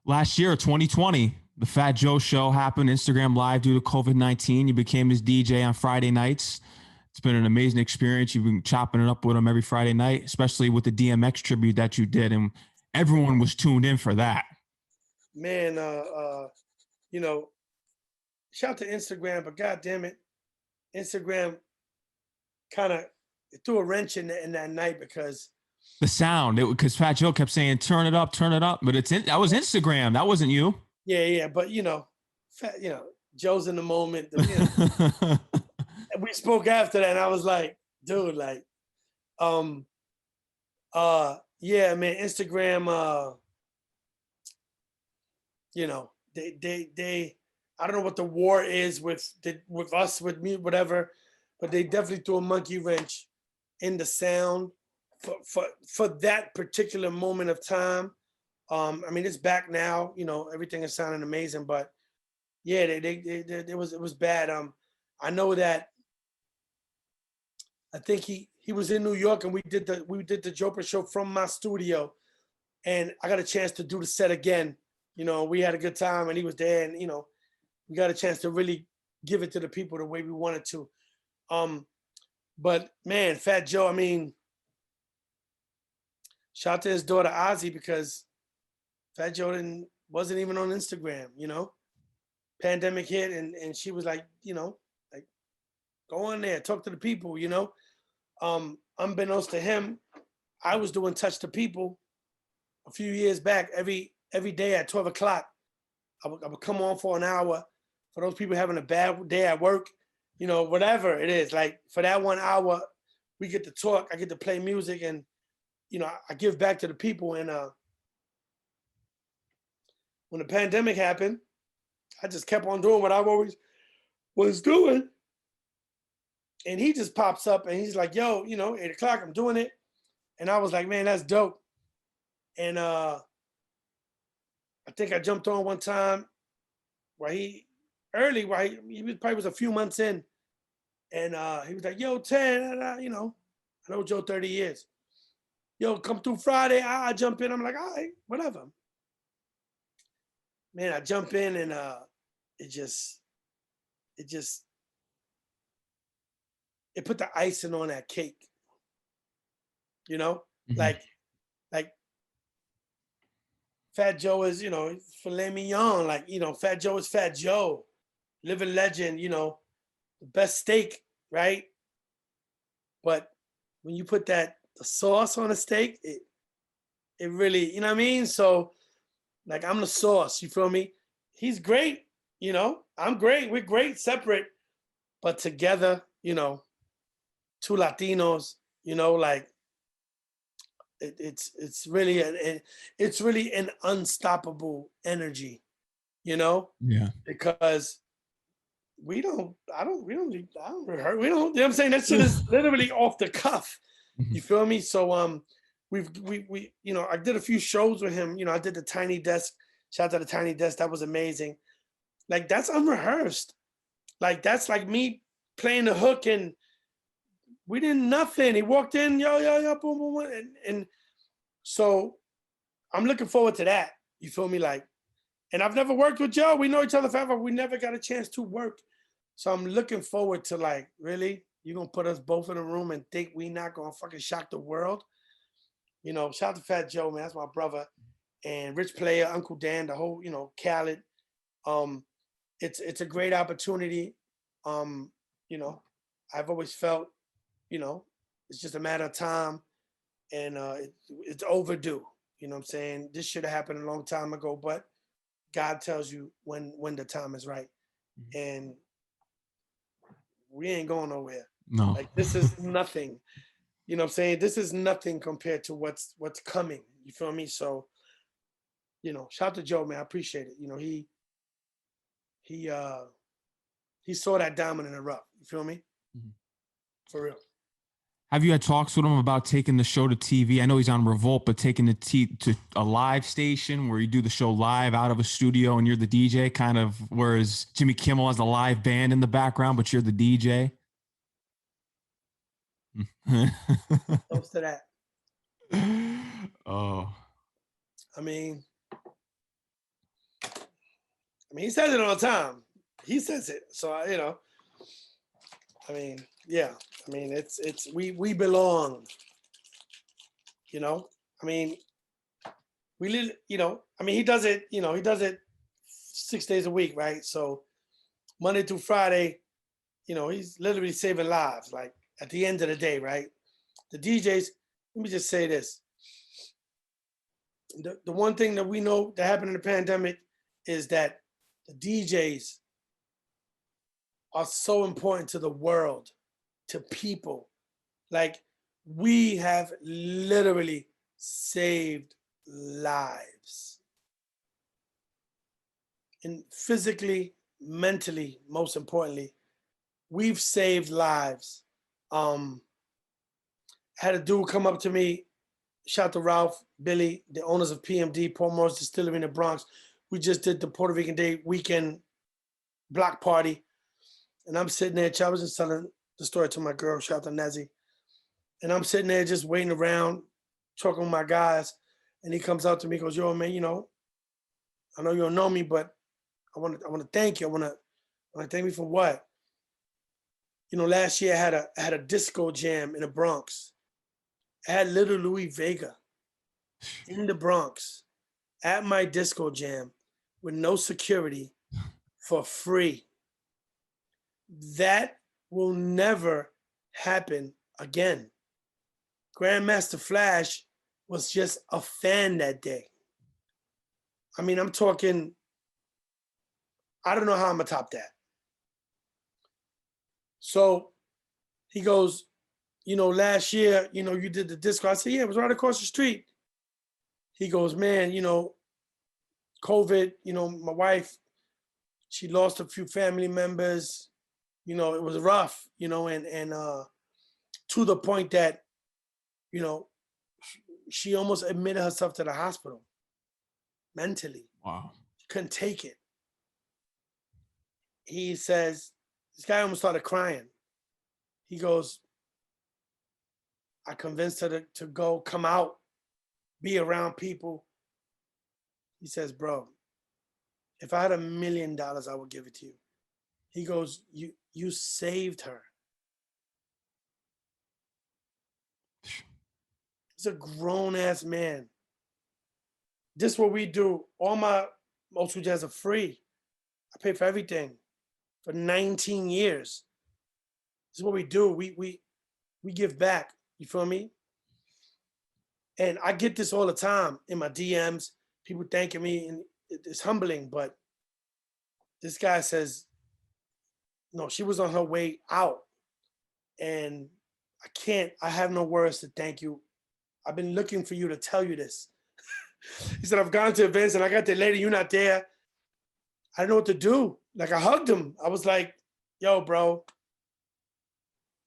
Last year, 2020, the Fat Joe show happened, Instagram Live due to COVID-19. You became his DJ on Friday nights. It's been an amazing experience. You've been chopping it up with him every Friday night, especially with the DMX tribute that you did, and everyone was tuned in for that. Man, you know, shout out to Instagram, but God damn it, Instagram kind of threw a wrench in that night because the sound, because Fat Joe kept saying turn it up, but that was Instagram, that wasn't you. Yeah, but you know, Joe's in the moment. You know, we spoke after that, and I was like, dude, like, yeah, man, Instagram, you know, they I don't know what the war is with us, with me, whatever, but they definitely threw a monkey wrench in the sound for that particular moment of time. I mean, it's back now, you know, everything is sounding amazing, but yeah, it was bad. I know that I think he was in New York, and we did the Joker show from my studio, and I got a chance to do the set again. You know, we had a good time, and he was there, and you know, we got a chance to really give it to the people the way we wanted to. But man, Fat Joe, I mean, shout out to his daughter Ozzy, because Fat Joe wasn't even on Instagram, you know. Pandemic hit, and she was like, you know, like, go on there, talk to the people, you know. Unbeknownst to him, I was doing Touch the People a few years back, every day at 12 o'clock I would come on for an hour for those people having a bad day at work, you know, whatever it is. Like for that 1 hour, we get to talk. I get to play music, and you know, I give back to the people. And when the pandemic happened, I just kept on doing what I've always was doing. And he just pops up and he's like, yo, you know, 8 o'clock, I'm doing it. And I was like, man, that's dope. And I think I jumped on one time where he probably was a few months in. And he was like, yo, Ted, you know, I know Joe 30 years. Yo, come through Friday, I jump in. I'm like, all right, whatever. Man, I jump in and it put the icing on that cake. You know, like Fat Joe is, you know, filet mignon. Like, you know, Fat Joe is Fat Joe, living legend. You know, the best steak, right? But when you put the sauce on a steak, it really, you know what I mean? So, like, I'm the sauce. You feel me? He's great. You know, I'm great. We're great separate, but together, you know, two Latinos. You know, like. It's really an unstoppable energy, you know. Yeah. Because we don't rehearse. We don't. You know what I'm saying? That shit is literally off the cuff. You feel me? So we you know, I did a few shows with him. You know, I did the Tiny Desk. Shout out to the Tiny Desk. That was amazing. Like that's unrehearsed. Like that's like me playing the hook and we did nothing. He walked in, yo, boom, boom, boom, and so I'm looking forward to that. You feel me? Like, and I've never worked with Joe. We know each other forever. We never got a chance to work. So I'm looking forward to like, really? You're gonna put us both in a room and think we not gonna fucking shock the world? You know, shout out to Fat Joe, man. That's my brother. And Rich Player, Uncle Dan, the whole, you know, Khaled. It's a great opportunity. You know, I've always felt, you know, it's just a matter of time, and it's overdue. You know what I'm saying? This should have happened a long time ago, but God tells you when the time is right, and we ain't going nowhere. No. Like this is nothing. You know what I'm saying? This is nothing compared to what's coming. You feel me? So, you know, shout out to Joe, man. I appreciate it. You know, he saw that diamond in the rough. You feel me? For real. Have you had talks with him about taking the show to TV? I know he's on Revolt, but taking the to a live station where you do the show live out of a studio and you're the DJ, kind of, whereas Jimmy Kimmel has the live band in the background, but you're the DJ. Close to that. Oh. I mean, he says it all the time. He says it. So, you know, I mean, yeah. I mean, it's we belong. You know, I mean, we live. You know, I mean, he does it. You know, he does it 6 days a week, right? So Monday through Friday, you know, he's literally saving lives. Like at the end of the day, right? The DJs. Let me just say this: the one thing that we know that happened in the pandemic is that the DJs are so important to the world, to people. Like we have literally saved lives. And physically, mentally, most importantly, we've saved lives. I had a dude come up to me, shout out to Ralph, Billy, the owners of PMD, Paul Morris Distillery in the Bronx. We just did the Puerto Rican Day weekend block party. And I'm sitting there, I was just telling the story to my girl, shout out to Nazi. And I'm sitting there just waiting around, talking with my guys. And he comes out to me, goes, yo, man, you know, I know you don't know me, but I want to thank you. I want to thank me for what? You know, last year I had a disco jam in the Bronx. I had Little Louis Vega in the Bronx at my disco jam with no security for free. That will never happen again. Grandmaster Flash was just a fan that day. I mean, I'm talking I don't know how I'm gonna top that. So he goes, last year, you did the disco. I said, yeah, it was right across the street. He goes, man, COVID, my wife, she lost a few family members. It was rough, and to the point that, she almost admitted herself to the hospital mentally. Wow. She couldn't take it. He says, this guy almost started crying. He goes, I convinced her to go, come out, be around people. He says, bro, if I had $1 million, I would give it to you. He goes, you saved her. He's a grown ass man. This is what we do. All my old school jazz are free. I pay for everything for 19 years. This is what we do. We give back. You feel me? And I get this all the time in my DMs. People thanking me, and it's humbling. But this guy says, no, she was on her way out, and I have no words to thank you. I've been looking for you to tell you this. He said, I've gone to events and I got the lady, you're not there. I don't know what to do. Like, I hugged him. I was like, yo, bro,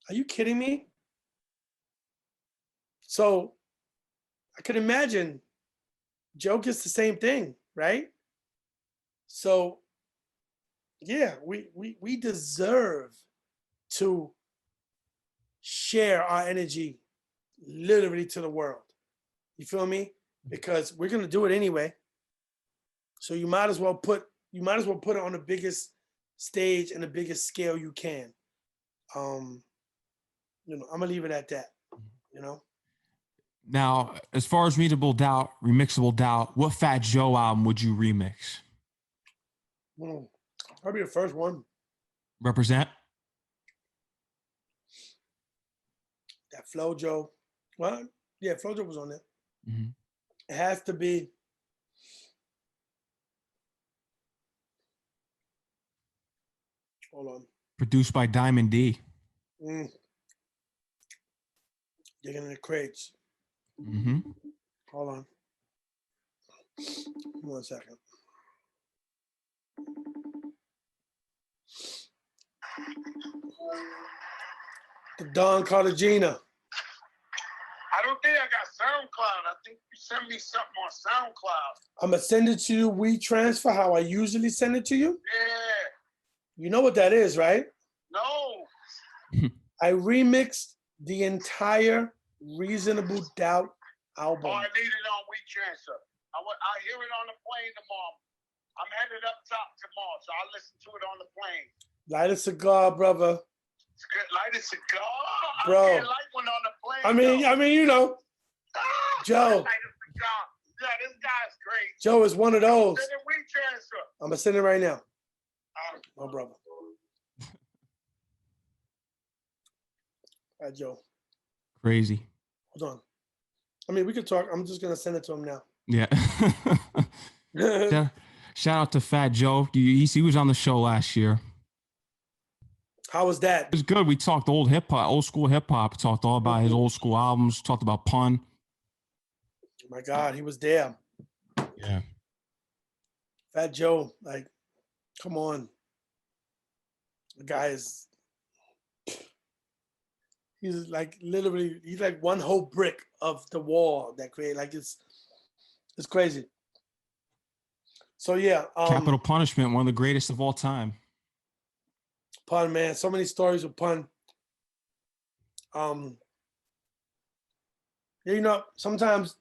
are you kidding me? So I could imagine Joe gets the same thing, right? So yeah, we deserve to share our energy literally to the world. You feel me? Because we're gonna do it anyway. So you might as well put it on the biggest stage and the biggest scale you can. I'm gonna leave it at that. Now, as far as remixable doubt, what Fat Joe album would you remix? Probably the first one. Represent? That Flojo. Well, yeah, Flojo was on there. Mm-hmm. It has to be. Hold on. Produced by Diamond D. Digging in the crates. Mm-hmm. Hold on. 1 second. The Don Cartagena. I don't think I got SoundCloud. I think you sent me something on SoundCloud. I'm going to send it to you. We transfer how I usually send it to you. Yeah. You know what that is, right? No. I remixed the entire Reasonable Doubt album. Oh, I need it on WeTransfer. I'll hear it on the plane tomorrow. I'm headed up top tomorrow, so I'll listen to it on the plane. Light a cigar, brother. It's good. Light a cigar. Bro. I can't light one on the plane. I mean, Joe. Light a cigar. Yeah, this guy's great. Joe is one of those. Send it WeTransfer. I'm gonna send it right now. Oh, brother. All right, Joe. Crazy. Hold on. I mean, we could talk. I'm just gonna send it to him now. Yeah. Shout out to Fat Joe. He was on the show last year. How was that? It was good. We talked old school hip hop. Talked all about his old school albums. Talked about Pun. Oh my God, he was there. Yeah. Fat Joe, like, come on. The guy is. He's like literally. He's like one whole brick of the wall that create. Like it's crazy. So yeah. Capital Punishment, one of the greatest of all time. Pun, man, so many stories with Pun. Sometimes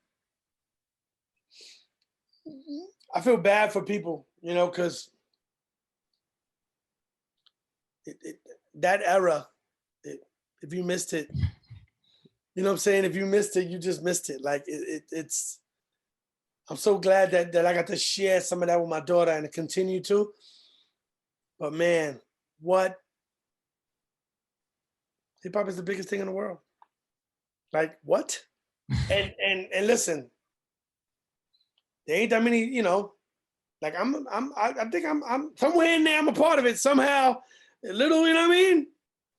I feel bad for people, because that era, if you missed it, you know what I'm saying? If you missed it, you just missed it. Like it's. I'm so glad that I got to share some of that with my daughter and continue to. But man, what? Hip hop is the biggest thing in the world. Like what? and listen, there ain't that many, Like I think I'm somewhere in there. I'm a part of it somehow. A little, you know what I mean?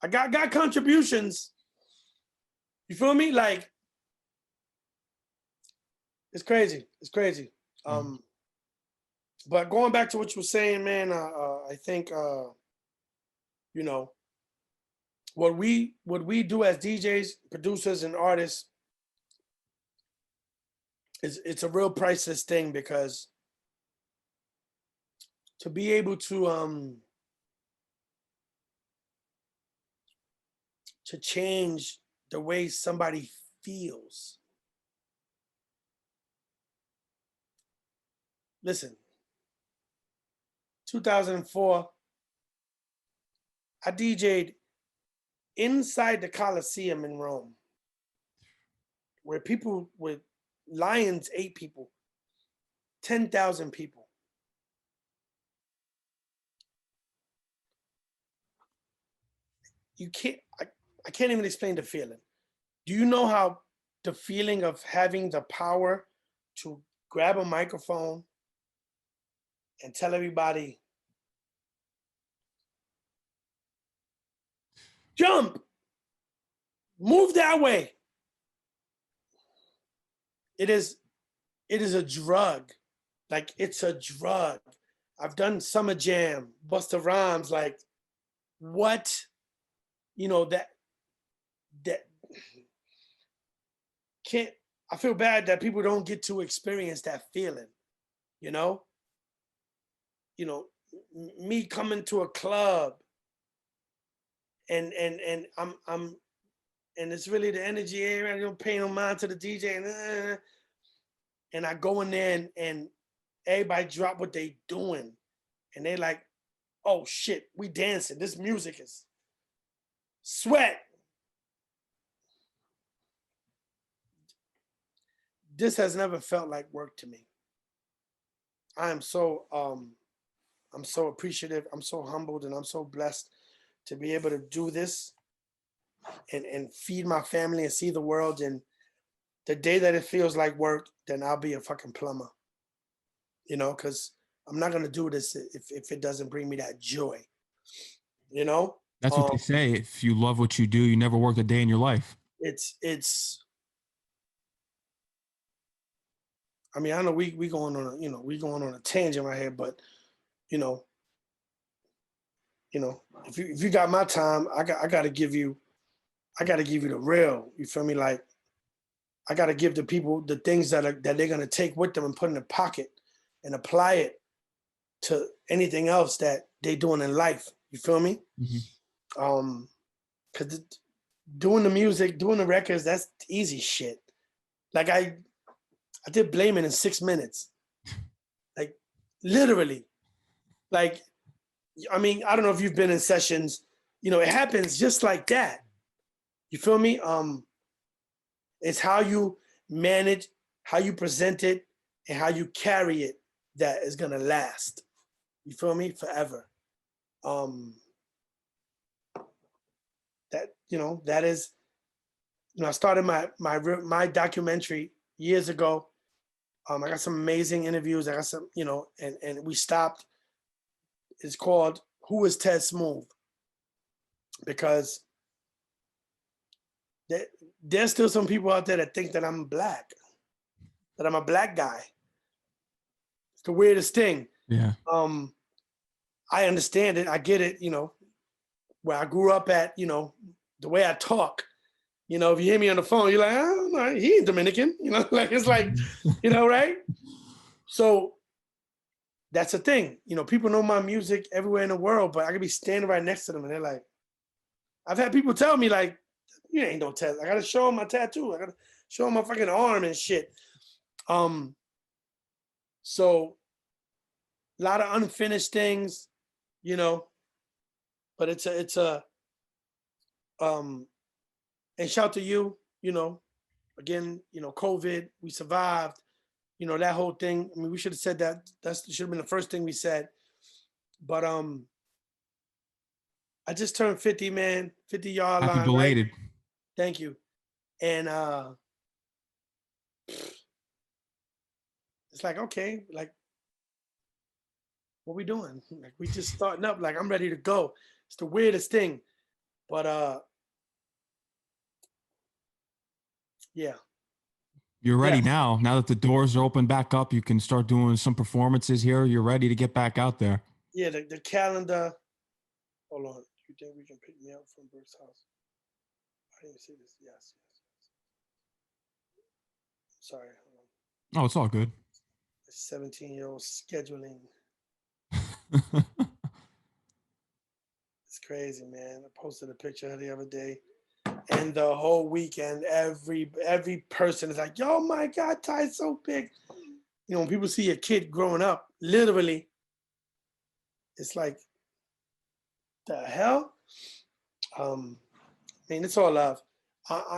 I got contributions. You feel me? Like it's crazy. It's crazy. But going back to what you were saying, man, I think you know what we do as DJs, producers, and artists is it's a real priceless thing because to be able to change the way somebody feels. Listen, 2004, I DJ'd inside the Coliseum in Rome, where people with lions ate people, 10,000 people. You can't, I can't even explain the feeling. Do you know how the feeling of having the power to grab a microphone and tell everybody, jump, move that way. It is a drug. Like it's a drug. I've done Summer Jam, Busta Rhymes, like what, you know, that can't, I feel bad that people don't get to experience that feeling, you know? You know, me coming to a club and I'm and it's really the energy area, you know, paying no mind to the DJ and I go in there and everybody drop what they doing and they like, oh shit, we dancing. This music is sweat. This has never felt like work to me. I'm so appreciative. I'm so humbled and I'm so blessed to be able to do this and feed my family and see the world. And the day that it feels like work, then I'll be a fucking plumber. You know, because I'm not gonna do this if it doesn't bring me that joy. You know? That's what they say. If you love what you do, you never worked a day in your life. It's I mean, I know we going on a, you know, we going on a tangent right here, but you know, if you got my time, I gotta give you the real. You feel me? Like I gotta give the people the things that they're gonna take with them and put in their pocket and apply it to anything else that they doing in life. You feel me? Mm-hmm. Cause doing the music, doing the records, that's easy shit. Like I did Blaming in 6 minutes. Like literally. Like, I mean, I don't know if you've been in sessions, you know, it happens just like that. You feel me? It's how you manage, how you present it, and how you carry it that is gonna last. You feel me? Forever. That, you know, that is, you know, I started my documentary years ago. I got some amazing interviews. I got some, you know, and we stopped. It's called Who is Tedsmooth? Because there's still some people out there that think that I'm black, that I'm a black guy. It's the weirdest thing. Yeah. I understand it. I get it, you know, where I grew up at, you know, the way I talk. You know, if you hear me on the phone, you're like, oh, no, he ain't Dominican. You know, like it's like, you know, right? So that's the thing. You know, people know my music everywhere in the world, but I could be standing right next to them and they're like, I've had people tell me like, you ain't no tattoo. I gotta show them my tattoo. I gotta show them my fucking arm and shit. So a lot of unfinished things, you know, but it's a and shout to you, you know, again, you know, COVID, we survived, you know, that whole thing. I mean, we should have said that. That should have been the first thing we said. But I just turned 50, man, 50-yard Happy line. belated. Right? Thank you. And it's like, okay, like what we doing? Like we just starting up. Like I'm ready to go. It's the weirdest thing, but yeah, You're yeah, ready now. Now that the doors are open back up, you can start doing some performances here. You're ready to get back out there. yeah. The calendar. Hold on. You think we can pick me up from Burke's house? I didn't see this. Yes, yes. Sorry. Hold on. Oh, it's all good. 17-year-old scheduling. It's crazy, man. I posted a picture the other day, and the whole weekend, every person is like, "Yo, my God, Ty's so big." You know, when people see a kid growing up, literally, it's like, the hell. I mean, it's all love.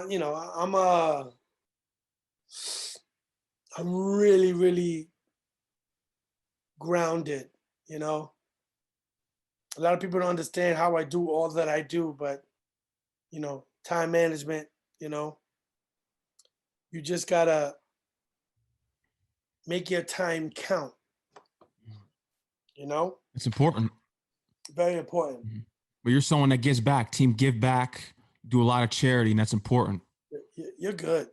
You know, I'm really, really grounded. You know, a lot of people don't understand how I do all that I do, but you know, time management. You know, you just gotta make your time count. You know, It's important. very important. But you're someone that gives back. Team give back. Do a lot of charity, and that's important. You're good.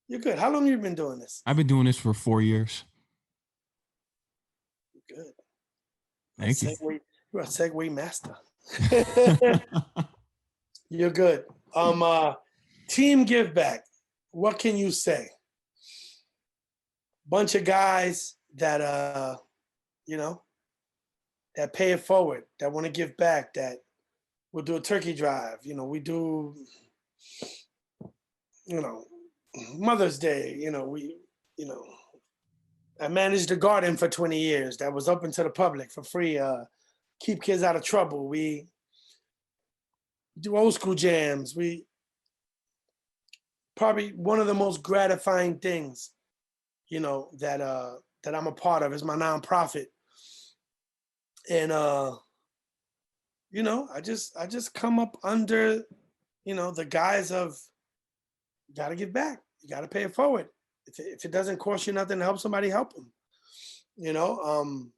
You're good. How long have you been doing this? I've been doing this for 4 years. You're good. Thank you. You're a segue master. You're good. Team give back. What can you say? Bunch of guys that you know, that pay it forward, that want to give back, that will do a turkey drive. You know, we do, you know, Mother's Day, you know, I managed a garden for 20 years that was open to the public for free. Keep kids out of trouble. We do old school jams. We probably one of the most gratifying things, you know, that I'm a part of is my nonprofit. And you know, I just come up under, you know, the guise of you gotta give back. You gotta pay it forward. If it doesn't cost you nothing to help somebody, help them. You know,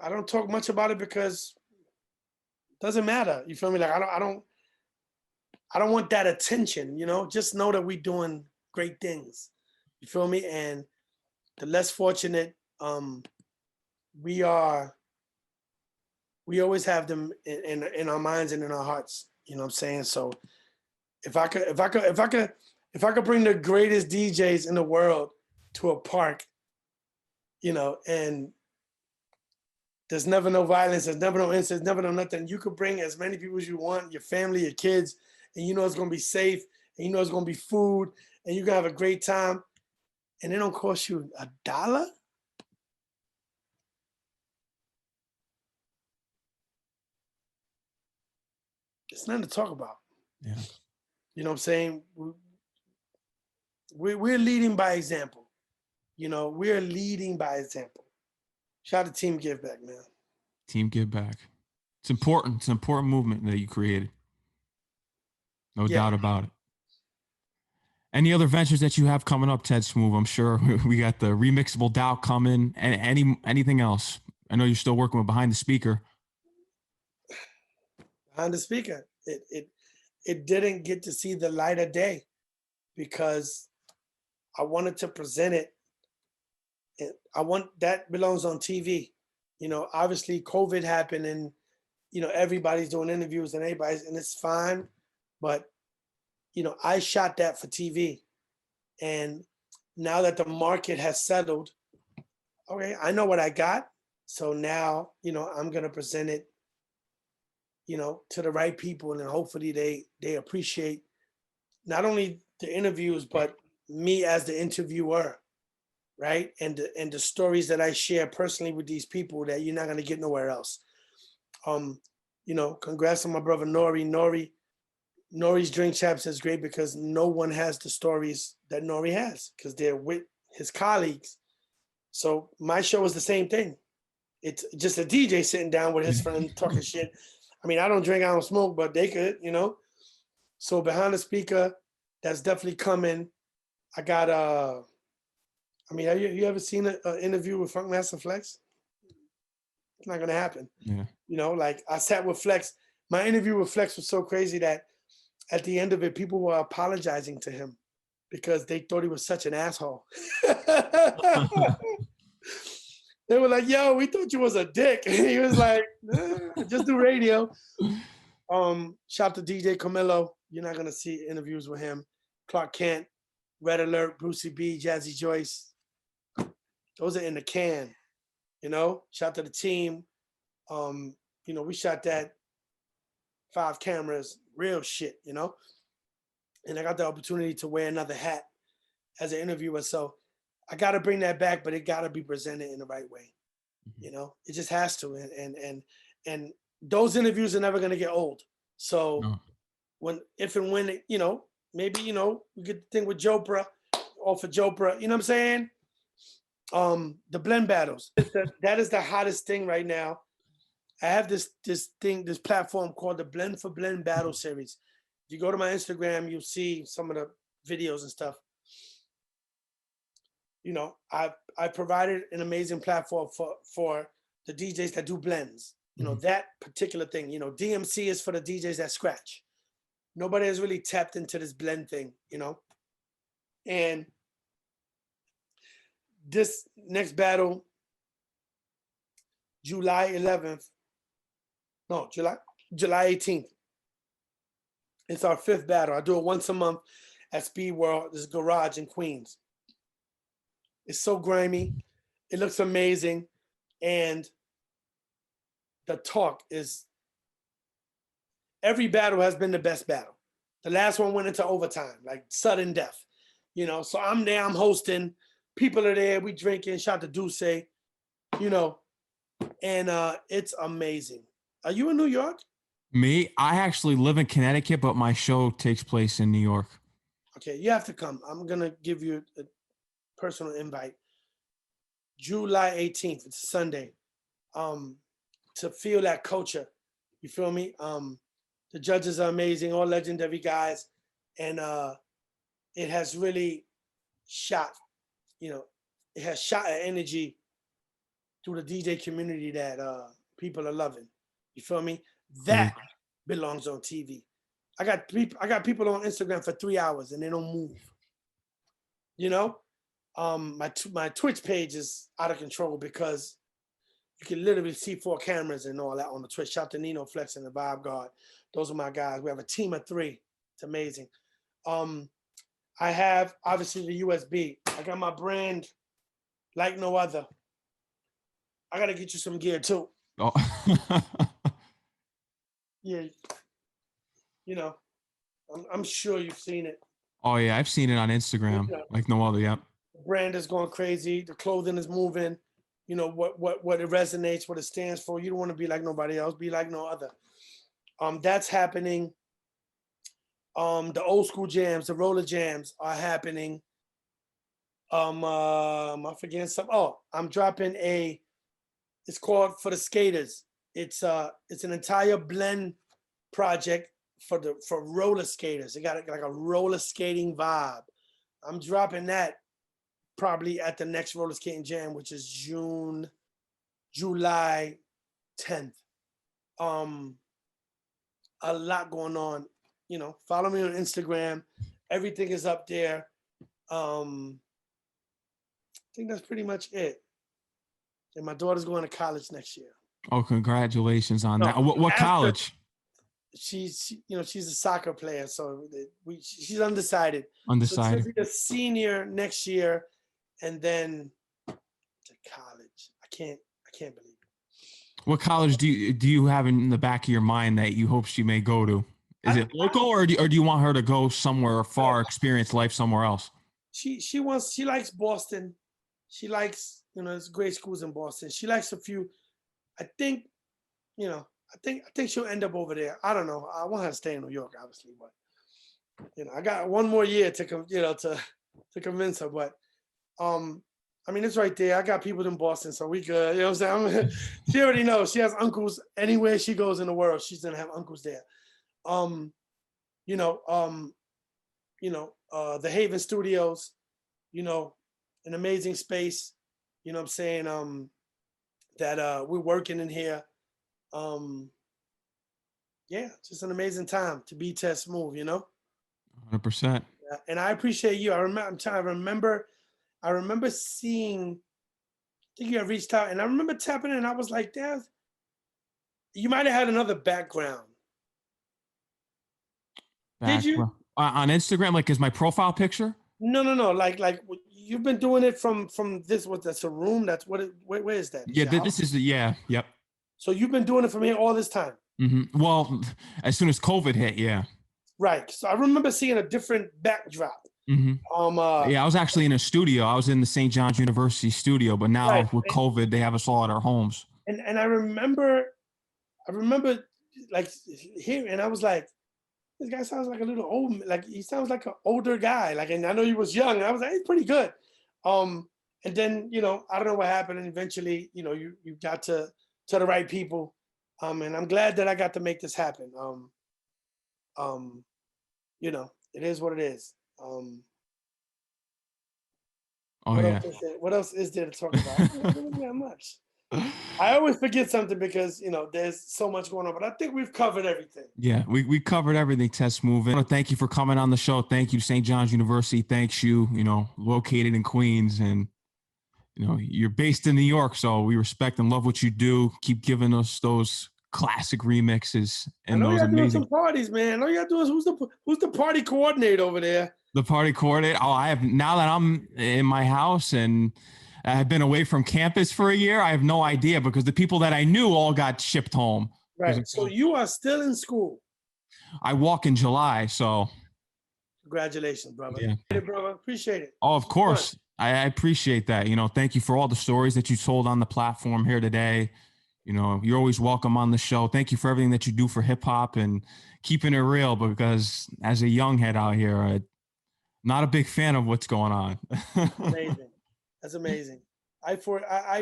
I don't talk much about it because it doesn't matter. You feel me? Like I don't want that attention, you know. Just know that we're doing great things. You feel me? And the less fortunate, we always have them in our minds and in our hearts. You know what I'm saying? So if I could bring the greatest DJs in the world to a park, you know, and there's never no violence, there's never no incidents, never no nothing. You could bring as many people as you want, your family, your kids, and you know it's gonna be safe, and you know it's gonna be food, and you're gonna have a great time, and it don't cost you $1. It's nothing to talk about. Yeah. You know what I'm saying? We're leading by example. You know, we're leading by example. Shout out to Team Give Back, man. Team give back. It's important. It's an important movement that you created. No doubt about it. Any other ventures that you have coming up, Tedsmooth? I'm sure we got the remixable DAO coming, and anything else. I know you're still working with Behind the Speaker. Behind the Speaker, it didn't get to see the light of day because I wanted to present it. That belongs on TV. You know, obviously COVID happened and, you know, everybody's doing interviews and it's fine. But, you know, I shot that for TV. And now that the market has settled, okay, I know what I got. So now, you know, I'm going to present it, you know, to the right people. And hopefully they appreciate not only the interviews, but me as the interviewer. Right. And the stories that I share personally with these people that you're not going to get nowhere else. You know, congrats on my brother Nori's Drink Champs is great because no one has the stories that Nori has because they're with his colleagues. So my show is the same thing. It's just a DJ sitting down with his friend talking shit. I mean, I don't drink, I don't smoke, but they could, you know. So Behind the Speaker, that's definitely coming. I got I mean, have you ever seen an interview with Funkmaster Flex? It's not gonna happen. Yeah. You know, like I sat with Flex. My interview with Flex was so crazy that at the end of it, people were apologizing to him because they thought he was such an asshole. They were like, "Yo, we thought you was a dick." And he was like, "Just do radio." Shout to DJ Camilo. You're not gonna see interviews with him. Clark Kent, Red Alert, Brucey B, Jazzy Joyce. Those are in the can. You know, shout to the team. You know, we shot that 5 cameras, real shit, you know. And I got the opportunity to wear another hat as an interviewer. So I gotta bring that back, but it gotta be presented in the right way. You know, it just has to. And those interviews are never gonna get old. So No. if and when you know, maybe you know, we get the thing with Jopra or for Jopra, you know what I'm saying? The blend battles. That is the hottest thing right now. I have this platform called the Blend for Blend Battle Series. If you go to my Instagram, you'll see some of the videos and stuff. You know, I provided an amazing platform for the DJs that do blends. You know, that particular thing. You know, DMC is for the DJs that scratch. Nobody has really tapped into this blend thing, you know. And this next battle, July 18th. It's our 5th battle. I do it once a month at Speed World. This garage in Queens. It's so grimy. It looks amazing. And the talk is, every battle has been the best battle. The last one went into overtime, like sudden death. You know, so I'm there, I'm hosting. People are there, we drinking, shout to Duce, you know, and it's amazing. Are you in New York? Me, I actually live in Connecticut, but my show takes place in New York. Okay, you have to come. I'm gonna give you a personal invite. July 18th, it's a Sunday. To feel that culture, you feel me? The judges are amazing, all legendary guys, and it has really shot, you know, it has shot an energy through the DJ community that people are loving. You feel me? That belongs on TV. I got people on Instagram for 3 hours and they don't move. You know, my Twitch page is out of control because you can literally see 4 cameras and all that on the Twitch. Shout to Nino Flex and the Vibe Guard. Those are my guys. We have a team of 3. It's amazing. I have obviously the USB. I got my brand like no other. I gotta get you some gear too. Oh. Yeah, you know, I'm sure you've seen it. Oh yeah, I've seen it on Instagram, like no other. Yep. The brand is going crazy. The clothing is moving. You know what it resonates, what it stands for. You don't want to be like nobody else. Be like no other. That's happening. The old school jams, the roller jams are happening. I'm forgetting something. Oh, I'm dropping it's called For the Skaters. It's an entire blend project for roller skaters. It got like a roller skating vibe. I'm dropping that probably at the next roller skating jam, which is July 10th. A lot going on. You know, follow me on Instagram. Everything is up there. I think that's pretty much it. And my daughter's going to college next year. Oh, congratulations on that. What college? She's a soccer player, so she's undecided. Undecided. So she'll be a senior next year, and then to college. I can't believe it. What college do you have in the back of your mind that you hope she may go to? Is it local, or do you want her to go somewhere far, experience life somewhere else? She likes Boston. She likes, you know, there's great schools in Boston. She likes a few. I think she'll end up over there. I don't know. I want her to stay in New York, obviously, but you know, I got one more year to convince her. But I mean, it's right there. I got people in Boston, so we good. You know what I'm saying? She already knows. She has uncles anywhere she goes in the world. She's gonna have uncles there. The Haven Studios, you know, an amazing space. You know what I'm saying? That we're working in here. Yeah, just an amazing time to be Tedsmooth, you know? 100%. And I appreciate you. I remember seeing, I think you had reached out and I remember tapping in and I was like, Dad, you might have had another background. Did you? On Instagram, like, is my profile picture? No. Like you've been doing it from this. What? That's a room. That's what? Where is that? Yeah, Your house? this is the, yeah, yep. So you've been doing it from here all this time, Well, as soon as COVID hit, yeah. right? So I remember seeing a different backdrop. Yeah, I was actually in a studio. I was in the St. John's University studio, but now Right. with COVID, they have us all at our homes. And I remember like hearing, and I was like, this guy sounds like a little old, like he sounds like an older guy. Like, and I know he was young. And I was like, he's pretty good. And then, you know, I don't know what happened. And eventually, you know, you got to the right people. And I'm glad that I got to make this happen. You know, it is what it is. Oh, What yeah. else is there? What else is there to talk about? I don't really have much. I always forget something because, you know, there's so much going on, but I think we've covered everything. Yeah, we covered everything, Tedsmooth. And thank you for coming on the show. Thank you, St. John's University. Thanks you, you know, located in Queens, and, you know, you're based in New York, so we respect and love what you do. Keep giving us those classic remixes I and know those y'all doing some amazing. parties, man. All you gotta do is who's the party coordinator over there? The party coordinator. Oh, I have, now that I'm in my house and I've been away from campus for a year, I have no idea because the people that I knew all got shipped home. Right. So you are still in school. I walk in July, so Congratulations, brother. yeah. Appreciate it, brother. Appreciate it. Oh, of course. I appreciate that. You know, thank you for all the stories that you told on the platform here today. You know, you're always welcome on the show. Thank you for everything that you do for hip hop and keeping it real, because as a young head out here, I'm not a big fan of what's going on. Amazing. That's amazing. I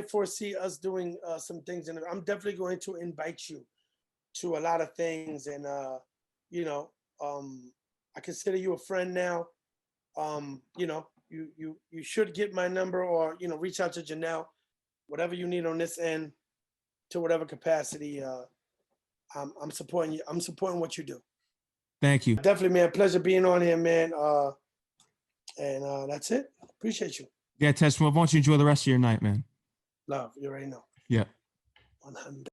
foresee us doing some things, and I'm definitely going to invite you to a lot of things. And you know, I consider you a friend now. You know, you should get my number, or you know, reach out to Janelle, whatever you need on this end, to whatever capacity. I'm supporting you. I'm supporting what you do. Thank you. Definitely, man. Pleasure being on here, man. And that's it. Appreciate you. Yeah, Tedsmooth, I want you to enjoy the rest of your night, man. Love. You already know. Yeah. 100.